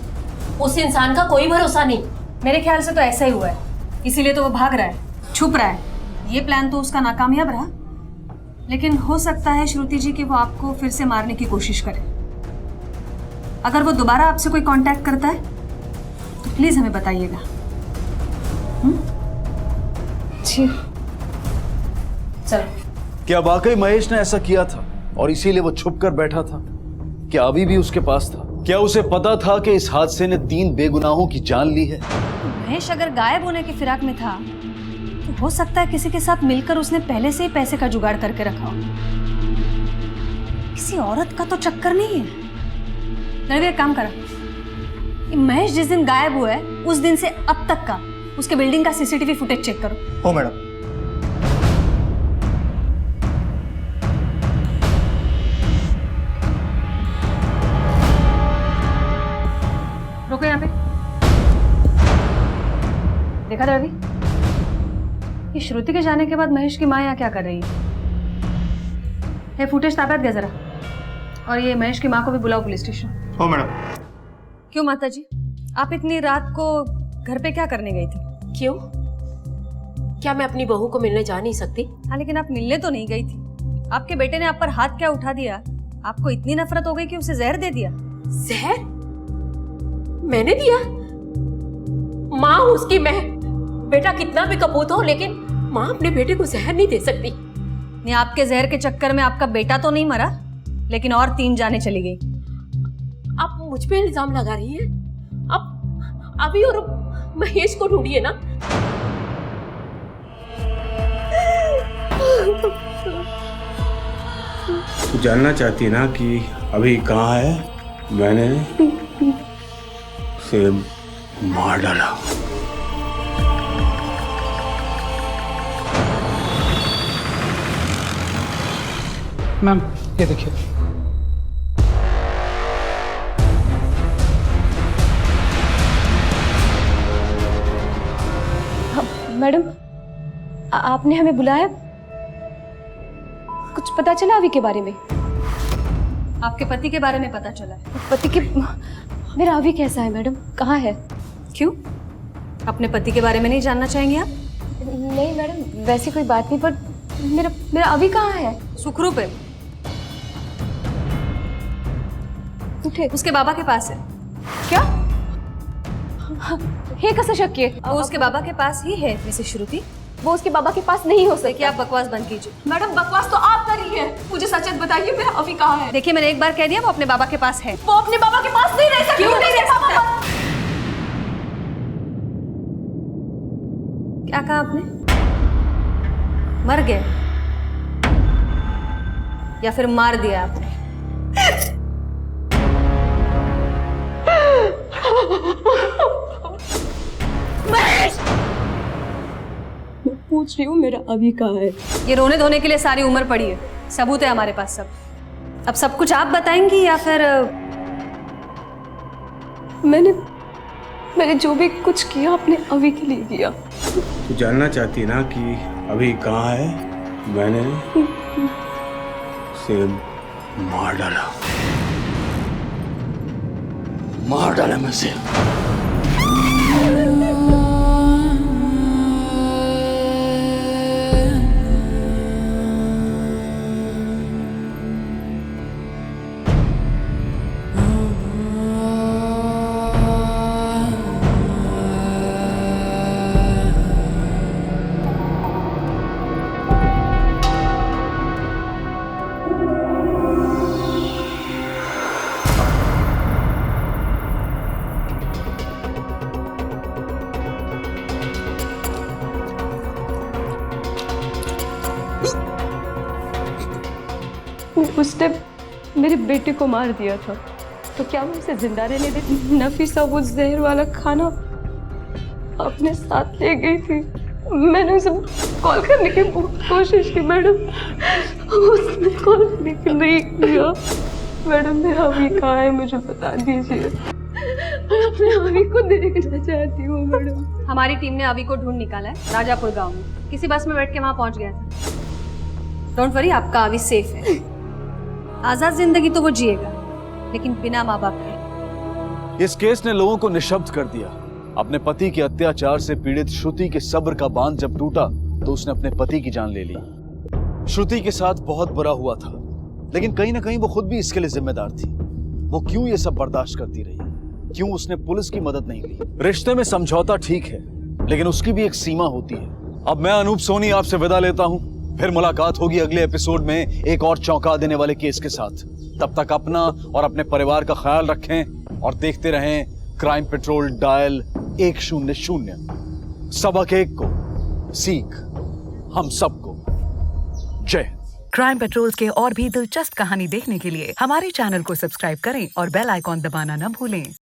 Speaker 23: उस इंसान का कोई भरोसा नहीं।
Speaker 20: मेरे ख्याल से तो ऐसा ही हुआ है, इसीलिए तो वो भाग रहा है, छुप रहा है। ये प्लान तो उसका नाकामयाब रहा, लेकिन हो सकता है श्रुति जी कि वो आपको फिर से मारने की कोशिश करे। अगर वो दोबारा आपसे कोई कांटेक्ट करता है तो प्लीज हमें बताइएगा।
Speaker 15: जी
Speaker 20: चलो।
Speaker 1: क्या वाकई महेश ने ऐसा किया था और इसीलिए वो छुप कर बैठा था? क्या अभी भी उसके पास था? क्या उसे पता था कि इस हादसे ने 3 बेगुनाहों की जान ली है?
Speaker 20: महेश अगर गायब होने की फिराक में था तो हो सकता है किसी के साथ मिलकर उसने पहले से ही पैसे का जुगाड़ करके रखा हो। किसी औरत का तो चक्कर नहीं है। एक काम करा, महेश जिस दिन गायब हुआ है उस दिन से अब तक का उसके बिल्डिंग का सीसीटीवी फुटेज चेक करो।
Speaker 3: हो मैडम।
Speaker 20: रुको यहाँ पे। देखा था रवि, ये श्रुति के जाने के बाद महेश की माँ यहाँ क्या कर रही है? ये फुटेज ताकत दे जरा, और ये महेश की माँ को भी बुलाओ पुलिस स्टेशन।
Speaker 3: हो मैडम।
Speaker 20: क्यों माता जी, आप इतनी रात को घर पे क्या करने गई थी?
Speaker 23: क्यों? क्या मैं अपनी बहू को मिलने जा नहीं सकती?
Speaker 20: हाँ, लेकिन आप मिलने तो नहीं गई थी। आपके बेटे ने आप पर हाथ क्या उठा दिया? आपको इतनी नफरत हो गई कि उसे जहर दे दिया।
Speaker 23: जहर? मैंने दिया? माँ हूँ उसकी मैं। बेटा कितना भी कपूत हो, लेकिन माँ अपने बेटे को जहर नहीं दे सकती।
Speaker 20: नहीं, आपके जहर के चक्कर में आपका बेटा तो नहीं मरा, लेकिन और 3 जानें चली गई।
Speaker 23: आप मुझ पे इल्जाम लगा रही हैं? अब अभी और महेश को ढूंढिए ना।
Speaker 16: तू जानना चाहती है ना कि अभी कहाँ है? मैंने उसे मार डाला।
Speaker 7: मैम ये देखिए।
Speaker 15: मैडम, आपने हमें बुलाया? कुछ पता चला अभी के बारे में?
Speaker 20: आपके पति के बारे में पता चला है।
Speaker 15: पति के? मेरा अभी कैसा है मैडम? कहाँ है?
Speaker 20: क्यों, अपने पति के बारे में नहीं जानना चाहेंगे आप?
Speaker 15: नहीं मैडम, वैसी कोई बात नहीं, पर मेरा अभी कहाँ है?
Speaker 20: सुखरूप है। उठे, उसके बाबा के पास है।
Speaker 15: क्या? हे कसं शक्य है?
Speaker 20: वो उसके बाबा के पास ही है मिसेस श्रुति।
Speaker 15: वो उसके बाबा के पास नहीं हो सकता।
Speaker 20: देखिए, आप बकवास बंद कीजिए।
Speaker 15: मैडम, बकवास तो आप कर रही है। मुझे सच बताइए, मेरा अभी कहाँ है?
Speaker 20: देखिए, मैंने एक बार कह दिया, वो अपने बाबा के पास है।
Speaker 15: वो अपने बाबा के पास नहीं रह सकती।
Speaker 20: क्यों नहीं रह सकता? क्या कहा आपने? मर गए या फिर मार दिया आपने?
Speaker 15: मैं पूछ रही हूँ, मेरा अभी कहाँ है?
Speaker 20: ये रोने धोने के लिए सारी उम्र पड़ी है, सबूत है हमारे पास सब। अब सब कुछ आप बताएंगी या फिर?
Speaker 15: मैंने जो भी कुछ किया अपने अभी के लिए किया।
Speaker 16: तू जानना चाहती है ना कि अभी कहाँ है? मैंने उसे मार डाला। मार डाला मैं उसे।
Speaker 15: उसने मेरे बेटे को मार दिया था, तो क्या मैं उसे जिंदा रहने देती? नफीसा वो जहर वाला खाना अपने साथ ले गई थी। मैंने उसे कॉल करने की बहुत कोशिश की मैडम, उसने कॉल करने की नहीं किया। मैडम, मेरा अभी कहाँ है, मुझे बता दीजिए। मैं अपने अभी को देखना चाहती हूँ मैडम।
Speaker 20: हमारी टीम ने अभी को ढूंढ निकाला है राजापुर गांव में। किसी बस में बैठ के वहां पहुंच गया था। डोंट वरी, आपका अभी सेफ है। आजाद जिंदगी तो वो जिएगा, लेकिन बिना माँ बाप के।
Speaker 1: इस केस ने लोगों को निशब्द कर दिया। अपने पति के अत्याचार से पीड़ित श्रुति के सब्र का बांध जब टूटा तो उसने अपने पति की जान ले ली। श्रुति के साथ बहुत बुरा हुआ था, लेकिन कहीं ना कहीं वो खुद भी इसके लिए जिम्मेदार थी। वो क्यों ये सब बर्दाश्त करती रही? क्यों उसने पुलिस की मदद नहीं ली? रिश्ते में समझौता ठीक है, लेकिन उसकी भी एक सीमा होती है। अब मैं अनूप सोनी आपसे विदा लेता हूं। फिर मुलाकात होगी अगले एपिसोड में एक और चौंका देने वाले केस के साथ। तब तक अपना और अपने परिवार का ख्याल रखें और देखते रहें क्राइम पेट्रोल डायल 100। सबक एक को, सीख हम सबको। जय।
Speaker 6: क्राइम पेट्रोल के और भी दिलचस्प कहानी देखने के लिए हमारे चैनल को सब्सक्राइब करें और बेल आइकॉन दबाना न भूलें।